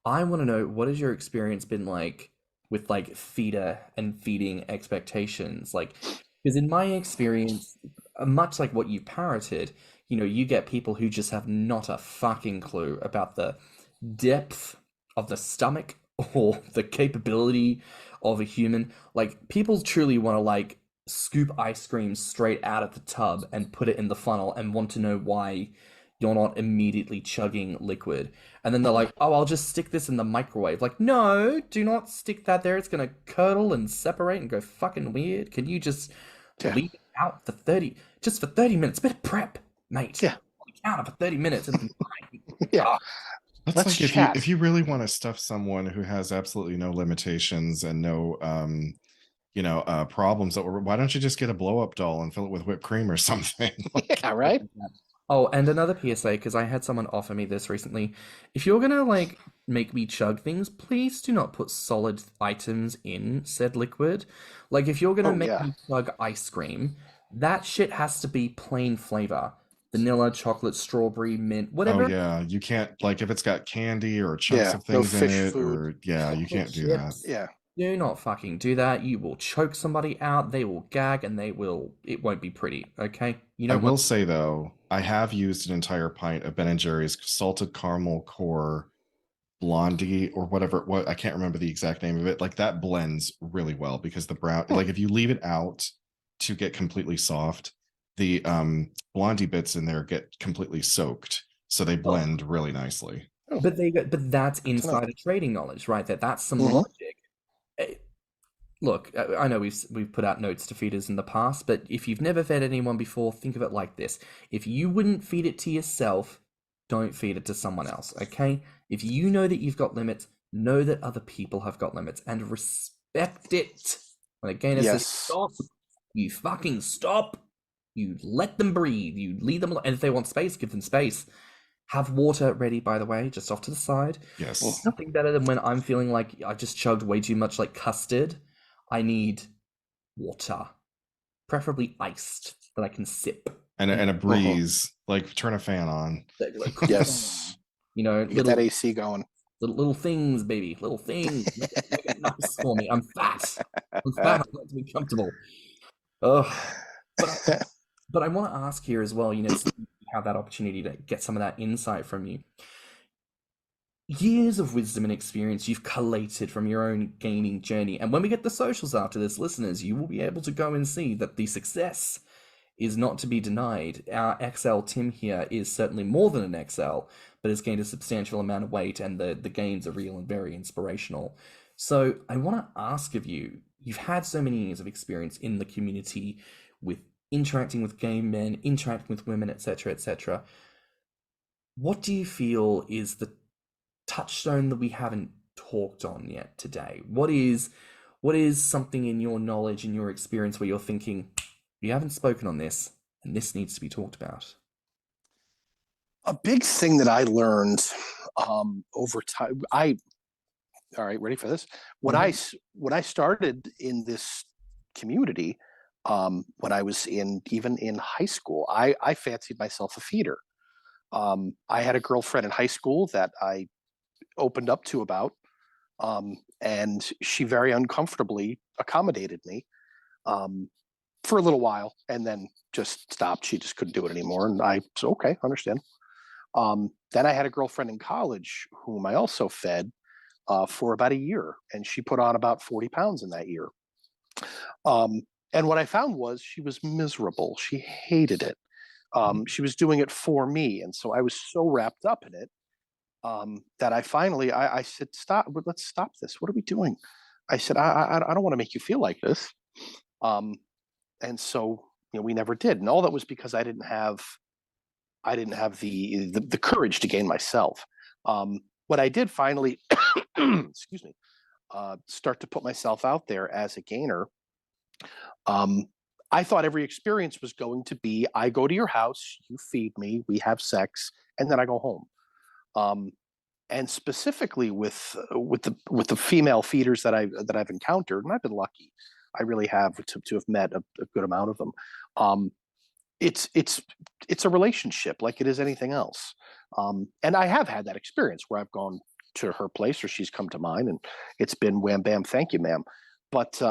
I want to know, what has your experience been like with like feeder and feeding expectations? Like, because in my experience, much like what you parroted, you get people who just have not a fucking clue about the depth of the stomach or the capability of a human. Like, people truly want to like scoop ice cream straight out of the tub and put it in the funnel and want to know why you're not immediately chugging liquid. And then they're like, oh, I'll just stick this in the microwave. Like, no, do not stick that there. It's going to curdle and separate and go fucking weird. Can you just leave it out for 30 minutes? Bit of prep, mate. Yeah. Out for 30 minutes. And yeah. That's like if you really want to stuff someone who has absolutely no limitations and no problems that were, why don't you just get a blow up doll and fill it with whipped cream or something? Yeah, right. Oh, and another PSA, because I had someone offer me this recently. If you're gonna like make me chug things, please do not put solid items in said liquid. Like if you're gonna Oh make yeah. me chug ice cream, that shit has to be plain flavor. Vanilla, chocolate, strawberry, mint, Oh whatever. yeah, you can't, like, if it's got candy or chunks Yeah. of No things in fish it, food. or yeah, you Chocolate can't do that. chips. Yeah. Do not fucking do that. You will choke somebody out, they will gag, and it won't be pretty, okay? You I don't want will say though, I have used an entire pint of Ben and Jerry's salted caramel core blondie or whatever, what, I can't remember the exact name of it. Like that blends really well because the brown, like if you leave it out to get completely soft, the blondie bits in there get completely soaked, so they oh, blend really nicely. Oh, but that's good to know. insider trading knowledge, right? That's some Mhm. logic. Eh, Look, I know we've put out notes to feeders in the past, but if you've never fed anyone before, think of it like this. If you wouldn't feed it to yourself, don't feed it to someone else, okay? If you know that you've got limits, know that other people have got limits and respect it. When a gainer says Yes. stop, you fucking stop. You let them breathe. You leave them alone. And if they want space, give them space. Have water ready, by the way, just off to the side. Yes. Nothing better than when I'm feeling like I've just chugged way too much like custard. I need water, preferably iced, that I can sip. And a breeze, like turn a fan on. Like, Yes. you know, Get that AC going. little things, baby, little things. Make it nice for me. I'm fat. I'm fat. I like to be comfortable. Oh, but I want to ask here as well. You know, since you have that opportunity to get some of that insight from you. Years of wisdom and experience you've collated from your own gaming journey. And when we get the socials after this, listeners, you will be able to go and see that the success is not to be denied. Our XL Tim here is certainly more than an XL, but has gained a substantial amount of weight, and the gains are real and very inspirational. So I want to ask of you, you've had so many years of experience in the community with interacting with gay men, interacting with women, etc., etc. What do you feel is the touchstone that we haven't talked on yet today? What is something in your knowledge, in your experience, where you're thinking, you haven't spoken on this, and this needs to be talked about? A big thing that I learned over time. All right, ready for this? When I started in this community, when I was even in high school, I fancied myself a feeder. I had a girlfriend in high school that I opened up to about, and she very uncomfortably accommodated me for a little while, and then just stopped. She just couldn't do it anymore, and I said, okay, understand. Then I had a girlfriend in college whom I also fed for about a year, and she put on about 40 pounds in that year. And what I found was she was miserable. She hated it. She was doing it for me, and so I was so wrapped up in it that I finally I said, "Stop! Let's stop this. What are we doing?" I said, "I don't want to make you feel like this," and so we never did, and all that was because I didn't have the courage to gain myself. When I did finally, excuse me, start to put myself out there as a gainer, I thought every experience was going to be, I go to your house, you feed me, we have sex, and then I go home. And specifically with the female feeders that I've encountered, and I've been lucky, I really have to have met a good amount of them. It's a relationship like it is anything else. And I have had that experience where I've gone to her place or she's come to mine, and it's been wham bam, thank you, ma'am. But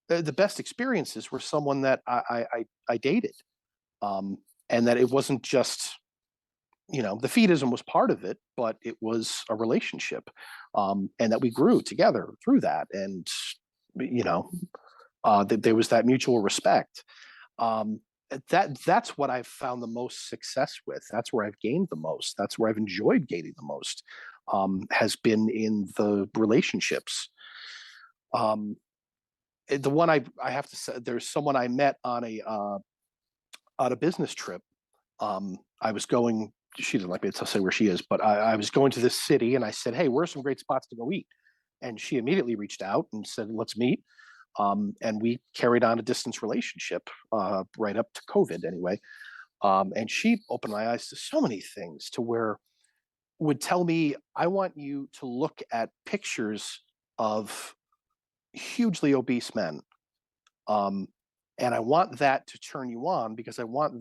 the best experiences were someone that I dated, and that it wasn't just the feedism was part of it, but it was a relationship, and that we grew together through that, and there was that mutual respect. That's what I've found the most success with. That's where I've gained the most. That's where I've enjoyed gaining the most. Has been in the relationships. The one I have to say, there's someone I met on a business trip. I was going. She didn't like me to say where she is, but I was going to this city, and I said, "Hey, where are some great spots to go eat?" And she immediately reached out and said, "Let's meet." And we carried on a distance relationship right up to COVID anyway. And she opened my eyes to so many things, to where would tell me, I want you to look at pictures of hugely obese men. And I want that to turn you on, because I want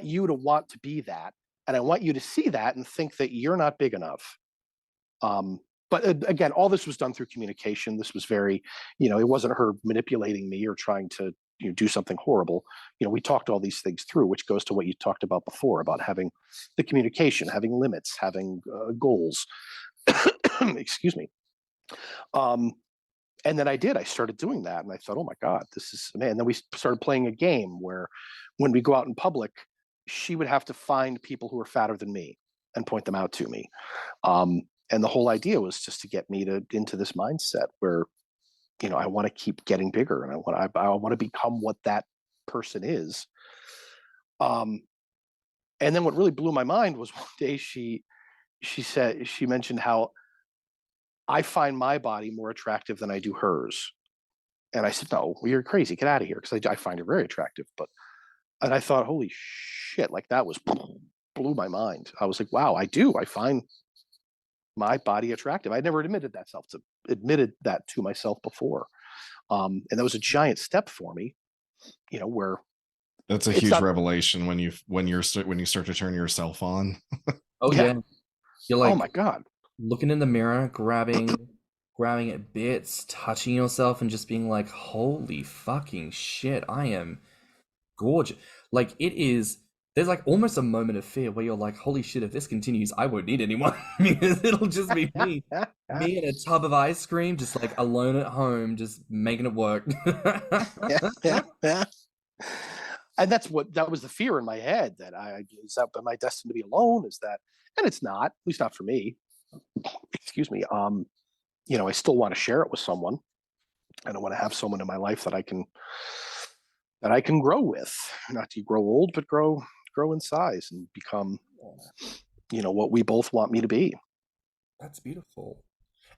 you to want to be that. And I want you to see that and think that you're not big enough. But again, all this was done through communication. This was very, it wasn't her manipulating me or trying to do something horrible. We talked all these things through, which goes to what you talked about before, about having the communication, having limits, having goals. Excuse me. And then I started doing that, and I thought, oh my God, this is, man. And then we started playing a game where when we go out in public, she would have to find people who are fatter than me and point them out to me. And the whole idea was just to get me into this mindset where, I want to keep getting bigger, and I want to become what that person is. And then what really blew my mind was one day she mentioned how I find my body more attractive than I do hers. And I said, no, you're crazy. Get out of here. Because I find her very attractive. And I thought, holy shit, like that blew my mind. I was like, wow, I find my body attractive. I never admitted that to myself before. And that was a giant step for me, where that's a huge revelation when you start to turn yourself on. Oh yeah. You're like, oh my God. Looking in the mirror, grabbing at bits, touching yourself, and just being like, holy fucking shit, I am gorgeous. Like, there's like almost a moment of fear where you're like, holy shit, if this continues, I won't need anyone, because it'll just be me in a tub of ice cream, just like alone at home, just making it work. Yeah. And that was the fear in my head, that am I destined to be alone? And it's not, at least not for me. Excuse me. I still want to share it with someone, and I want to have someone in my life that I can grow with, not to grow old, but grow in size and become, what we both want me to be. That's beautiful.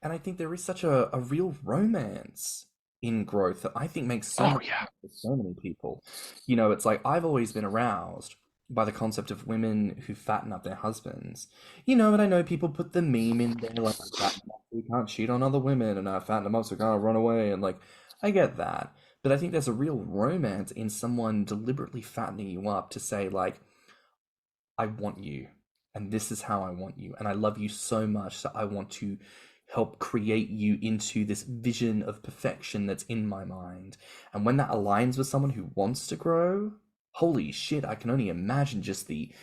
And I think there is such a real romance in growth that I think makes so much sense for so many people. It's like, I've always been aroused by the concept of women who fatten up their husbands. And I know people put the meme in there, like, we can't cheat on other women, and fatten them up so we can't run away, and like, I get that. But I think there's a real romance in someone deliberately fattening you up to say, like, I want you, and this is how I want you, and I love you so much that I want to help create you into this vision of perfection that's in my mind. And when that aligns with someone who wants to grow, holy shit, I can only imagine just the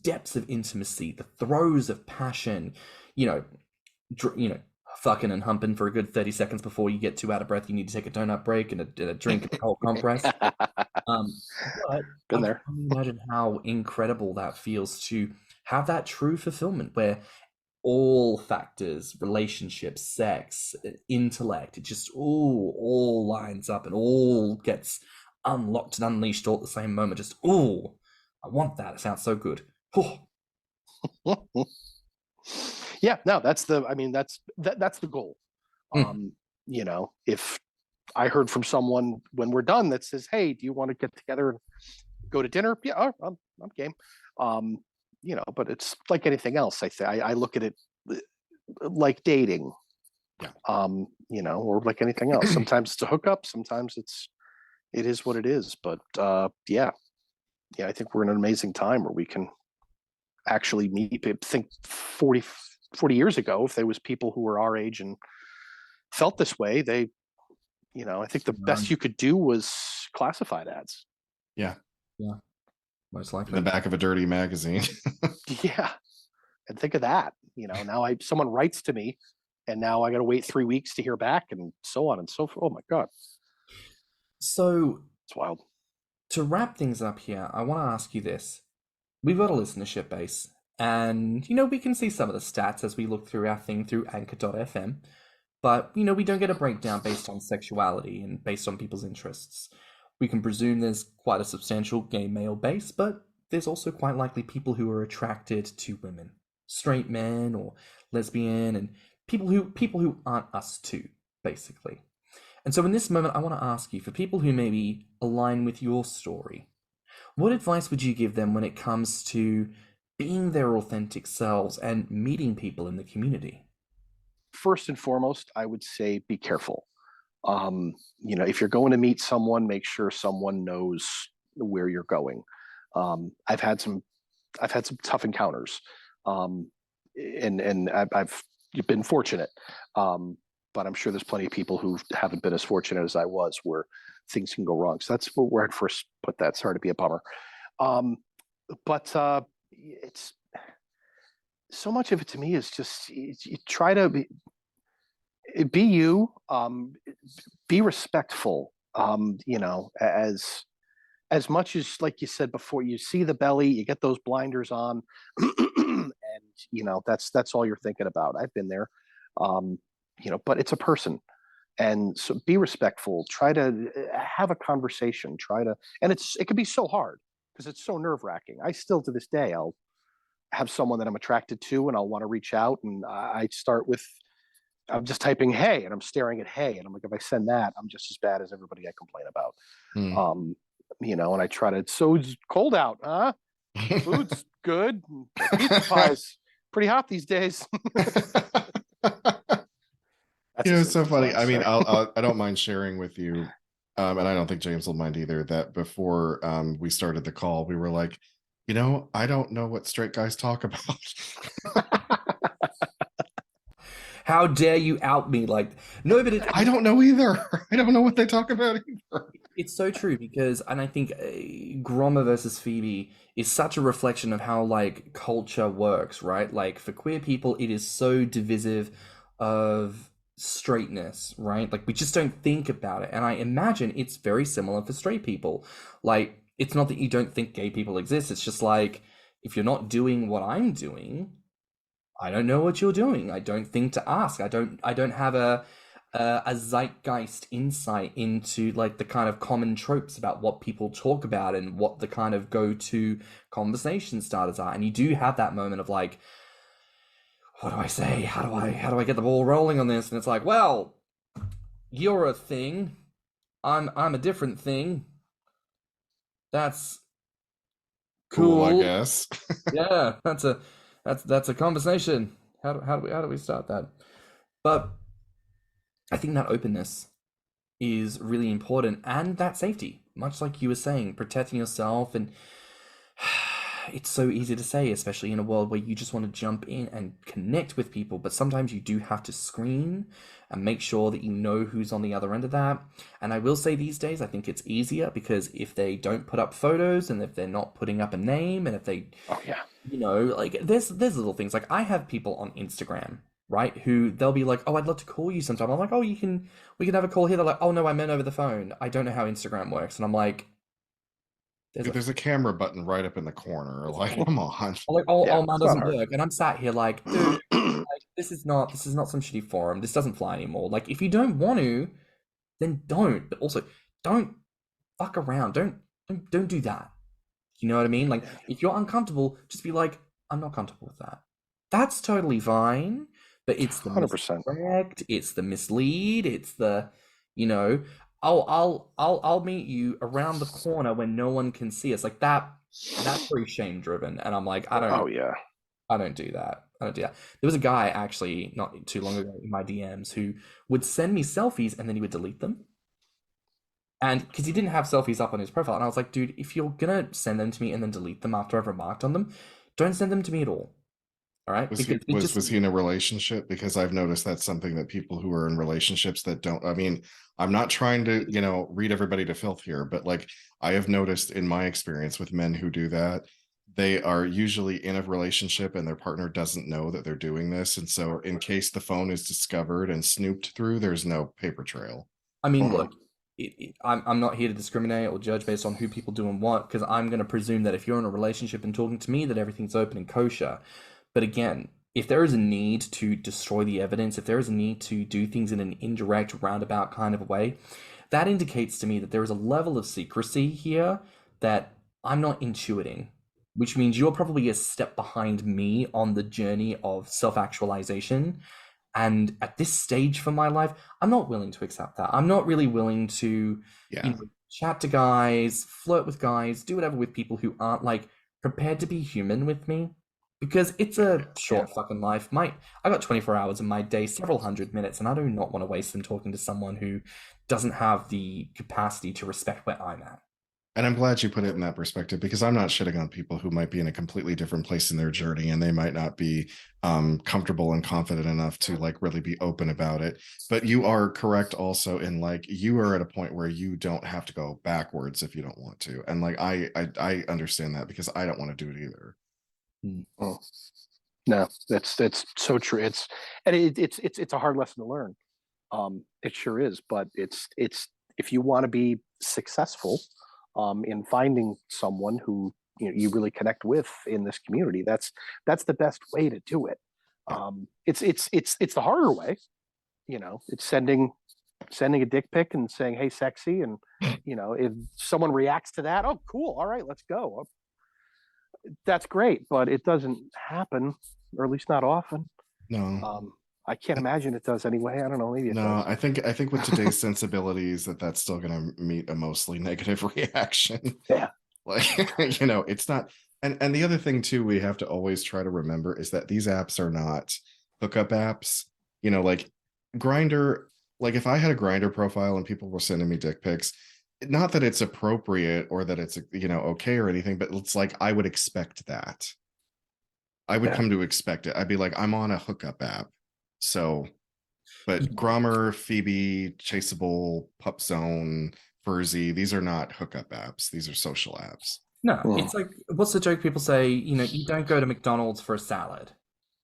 depths of intimacy, the throes of passion, fucking and humping for a good 30 seconds before you get too out of breath. You need to take a donut break and a drink of cold compress. But Been there. I can imagine how incredible that feels to have that true fulfillment where all factors, relationships, sex, intellect, it just all lines up and all gets unlocked and unleashed all at the same moment. Just, I want that. It sounds so good. Yeah, no, that's the goal. If I heard from someone when we're done that says, hey, do you want to get together and go to dinner? Yeah, I'm game. But it's like anything else. I look at it like dating. Yeah. Or like anything else. Sometimes it's a hookup, sometimes it is what it is. But yeah, I think we're in an amazing time where we can actually meet. I think 40 years ago, if there was people who were our age and felt this way, I think the best you could do was classified ads. Yeah. Most likely. In the back of a dirty magazine. Yeah. And think of that. Now someone writes to me, and now I got to wait 3 weeks to hear back, and so on and so forth. Oh my God. So it's wild. To wrap things up here, I want to ask you this. We've got a listenership base, and, we can see some of the stats as we look through our thing through anchor.fm, but, we don't get a breakdown based on sexuality and based on people's interests. We can presume there's quite a substantial gay male base, but there's also quite likely people who are attracted to women, straight men or lesbian, and people who aren't us too. basically. And so in this moment, I want to ask you, for people who maybe align with your story, what advice would you give them when it comes to being their authentic selves and meeting people in the community? First and foremost, I would say be careful. If you're going to meet someone, make sure someone knows where you're going. I've had some tough encounters, and I've been fortunate. But I'm sure there's plenty of people who haven't been as fortunate as I was, where things can go wrong. So that's where I'd first put that. Sorry to be a bummer. But it's so much of it to me is just you try to be you, be respectful. As much as, like you said before, you see the belly, you get those blinders on, and that's all you're thinking about. I've been there. But it's a person, and so be respectful. Try to have a conversation. And it can be so hard because it's so nerve wracking. I still, to this day, I'll have someone that I'm attracted to, and I'll want to reach out, and I start with, I'm just typing "hey" and I'm staring at "hey," and I'm like, if I send that, I'm just as bad as everybody I complain about. And I try to. So it's cold out, huh? Food's good. Pizza pie's pretty hot these days. It's so funny. I mean, I don't mind sharing with you, and I don't think James will mind either, that before we started the call, we were like, I don't know what straight guys talk about. How dare you out me? Like, no, but I don't know either. I don't know what they talk about either. It's so true because, and I think Grommr versus Feabie is such a reflection of how like culture works, right? Like for queer people, it is so divisive of straightness, right? Like we just don't think about it. And I imagine it's very similar for straight people. Like it's not that you don't think gay people exist. It's just like, if you're not doing what I'm doing, I don't know what you're doing. I don't think to ask. I don't have a zeitgeist insight into like the kind of common tropes about what people talk about and what the kind of go-to conversation starters are. And you do have that moment of like, what do I say? How do I get the ball rolling on this? And it's like, well, you're a thing. I'm a different thing. That's cool, I guess. Yeah, that's a conversation. How do we start that? But I think that openness is really important, and that safety, much like you were saying, protecting yourself. And it's so easy to say, especially in a world where you just want to jump in and connect with people, but sometimes you do have to screen and make sure that you know who's on the other end of that. And I will say these days, I think it's easier because if they don't put up photos and if they're not putting up a name and if they, like there's little things. Like I have people on Instagram, right, who they'll be like, oh, I'd love to call you sometime. I'm like, oh, we can have a call here. They're like, oh no, I meant over the phone. I don't know how Instagram works. And I'm like, there's a camera button right up in the corner. Like, come on. I'm like, mine doesn't work. And I'm sat here like, dude, like, this is not some shitty forum. This doesn't fly anymore. Like, if you don't want to, then don't. But also, don't fuck around. Don't do that. You know what I mean? Like, if you're uncomfortable, just be like, I'm not comfortable with that. That's totally fine. But it's the 100%. misdirect, it's the mislead, it's the, I'll meet you around the corner when no one can see us. Like that's very shame driven. And I'm like, I don't do that. There was a guy actually not too long ago in my DMs who would send me selfies and then he would delete them. And because he didn't have selfies up on his profile. And I was like, dude, if you're gonna send them to me and then delete them after I've remarked on them, don't send them to me at all. All right. Was he in a relationship? Because I've noticed that's something that people who are in relationships that don't, I mean, I'm not trying to, read everybody to filth here, but like I have noticed in my experience with men who do that, they are usually in a relationship and their partner doesn't know that they're doing this. And so in case the phone is discovered and snooped through, there's no paper trail. I mean, look, I'm not here to discriminate or judge based on who people do and what, because I'm going to presume that if you're in a relationship and talking to me, that everything's open and kosher. But again, if there is a need to destroy the evidence, if there is a need to do things in an indirect, roundabout kind of way, that indicates to me that there is a level of secrecy here that I'm not intuiting, which means you're probably a step behind me on the journey of self-actualization. And at this stage for my life, I'm not willing to accept that. I'm not really willing to, Yeah. chat to guys, flirt with guys, do whatever with people who aren't like prepared to be human with me. Because it's a short fucking life. I got 24 hours in my day, several hundred minutes, and I do not want to waste them talking to someone who doesn't have the capacity to respect where I'm at. And I'm glad you put it in that perspective, because I'm not shitting on people who might be in a completely different place in their journey, and they might not be comfortable and confident enough to like really be open about it. But you are correct also in like, you are at a point where you don't have to go backwards if you don't want to. And like, I understand that, because I don't want to do it either. Oh. No, that's so true. It's a hard lesson to learn. It sure is, but it's if you want to be successful in finding someone who you really connect with in this community, that's the best way to do it. It's the harder way. It's sending a dick pic and saying, "Hey, sexy," and if someone reacts to that, oh, cool, all right, let's go. That's great, but it doesn't happen, or at least not often. No. I can't imagine it does anyway. I don't know. Maybe it does. I think with today's sensibilities, that's still going to meet a mostly negative reaction. Yeah. Like, it's not. And the other thing too, we have to always try to remember is that these apps are not hookup apps. Like Grindr. Like if I had a Grindr profile and people were sending me dick pics, not that it's appropriate or that it's okay or anything, but it's like I would expect that. I would come to expect it. I'd be like, I'm on a hookup app. So, but Grommr, Feabie, Chaseable, Pup Zone, Furzy, these are not hookup apps. These are social apps. No, it's like, what's the joke people say? You don't go to McDonald's for a salad.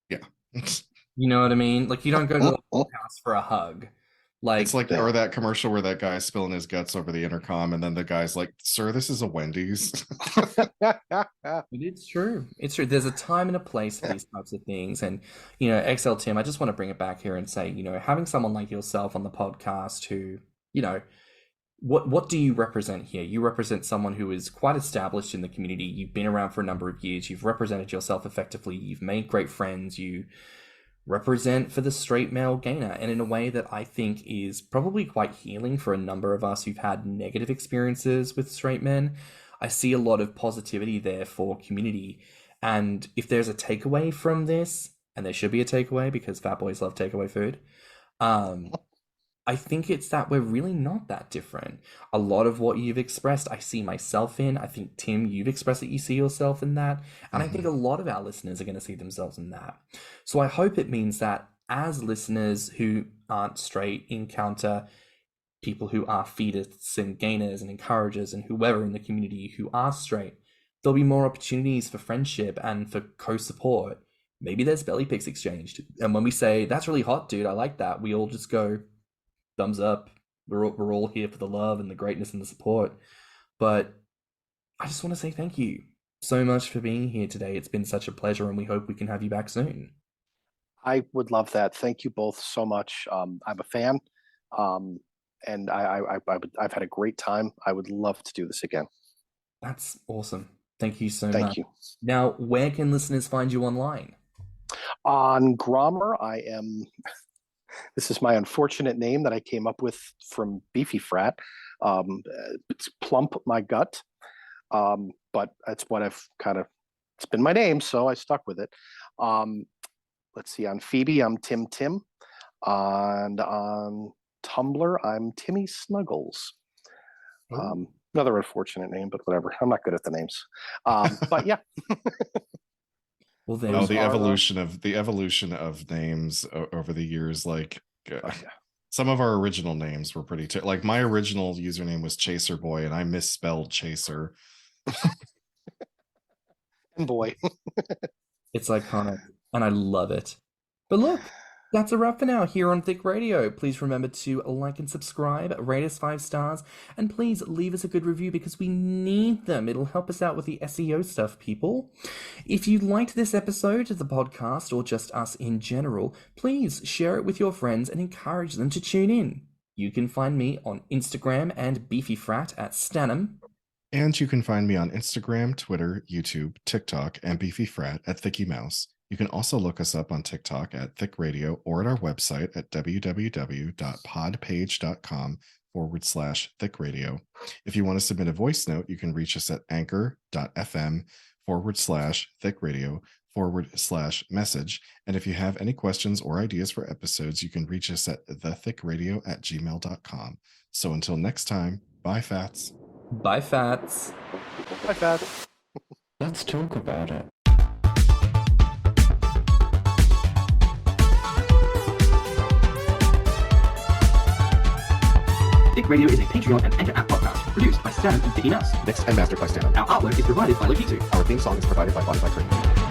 Yeah. You know what I mean? Like, you don't go to the house for a hug. Like, it's like, or that commercial where that guy's spilling his guts over the intercom, and then the guy's like, "Sir, this is a Wendy's." It's true. It's true. There's a time and a place for these types of things. And, XL Tim, I just want to bring it back here and say, having someone like yourself on the podcast who, what do you represent here? You represent someone who is quite established in the community. You've been around for a number of years. You've represented yourself effectively. You've made great friends. You represent for the straight male gainer, and in a way that I think is probably quite healing for a number of us who've had negative experiences with straight men. I see a lot of positivity there for community. And if there's a takeaway from this, and there should be a takeaway because fat boys love takeaway food, I think it's that we're really not that different. A lot of what you've expressed, I see myself in. I think, Tim, you've expressed that you see yourself in that. And I think a lot of our listeners are going to see themselves in that. So I hope it means that as listeners who aren't straight encounter people who are feedists and gainers and encouragers and whoever in the community who are straight, there'll be more opportunities for friendship and for co-support. Maybe there's belly pics exchanged. And when we say, "That's really hot, dude, I like that," we all just go, thumbs up. We're all here for the love and the greatness and the support. But I just want to say thank you so much for being here today. It's been such a pleasure, and we hope we can have you back soon. I would love that. Thank you both so much. I'm a fan, and I've had a great time. I would love to do this again. That's awesome. Thank you so much. Thank you. Now, where can listeners find you online? On Grommr, I am. This is my unfortunate name that I came up with from Beefy Frat. It's plumpmygut, but that's what it's been my name, so I stuck with it. Let's see, on Feabie, I'm timtim, and on Tumblr, I'm timmysnuggles. Another unfortunate name, but whatever. I'm not good at the names. But yeah. Well, the evolution of names over the years, like some of our original names were pretty like my original username was Chaser Boy, and I misspelled Chaser. And boy, it's iconic, and I love it. But look, that's a wrap for now here on Thicc Radio. Please remember to like and subscribe, rate us 5 stars, and please leave us a good review because we need them. It'll help us out with the SEO stuff, people. If you liked this episode of the podcast, or just us in general, please share it with your friends and encourage them to tune in. You can find me on Instagram and Beefy Frat at stannnum. And you can find me on Instagram, Twitter, YouTube, TikTok, and Beefy Frat at Thicky Mouse. You can also look us up on TikTok at Thicc Radio or at our website at www.podpage.com/Thicc Radio. If you want to submit a voice note, you can reach us at anchor.fm/Thicc Radio/message. And if you have any questions or ideas for episodes, you can reach us at thethickradio@gmail.com. So until next time, bye, Fats. Bye, Fats. Bye, Fats. Let's talk about it. Thicc Radio is a Patreon and Anchor app podcast produced by Stan and Timmymt. Mixed and mastered by stannnum. Our artwork is provided by Lokitu. Our theme song is provided by Ticcradio.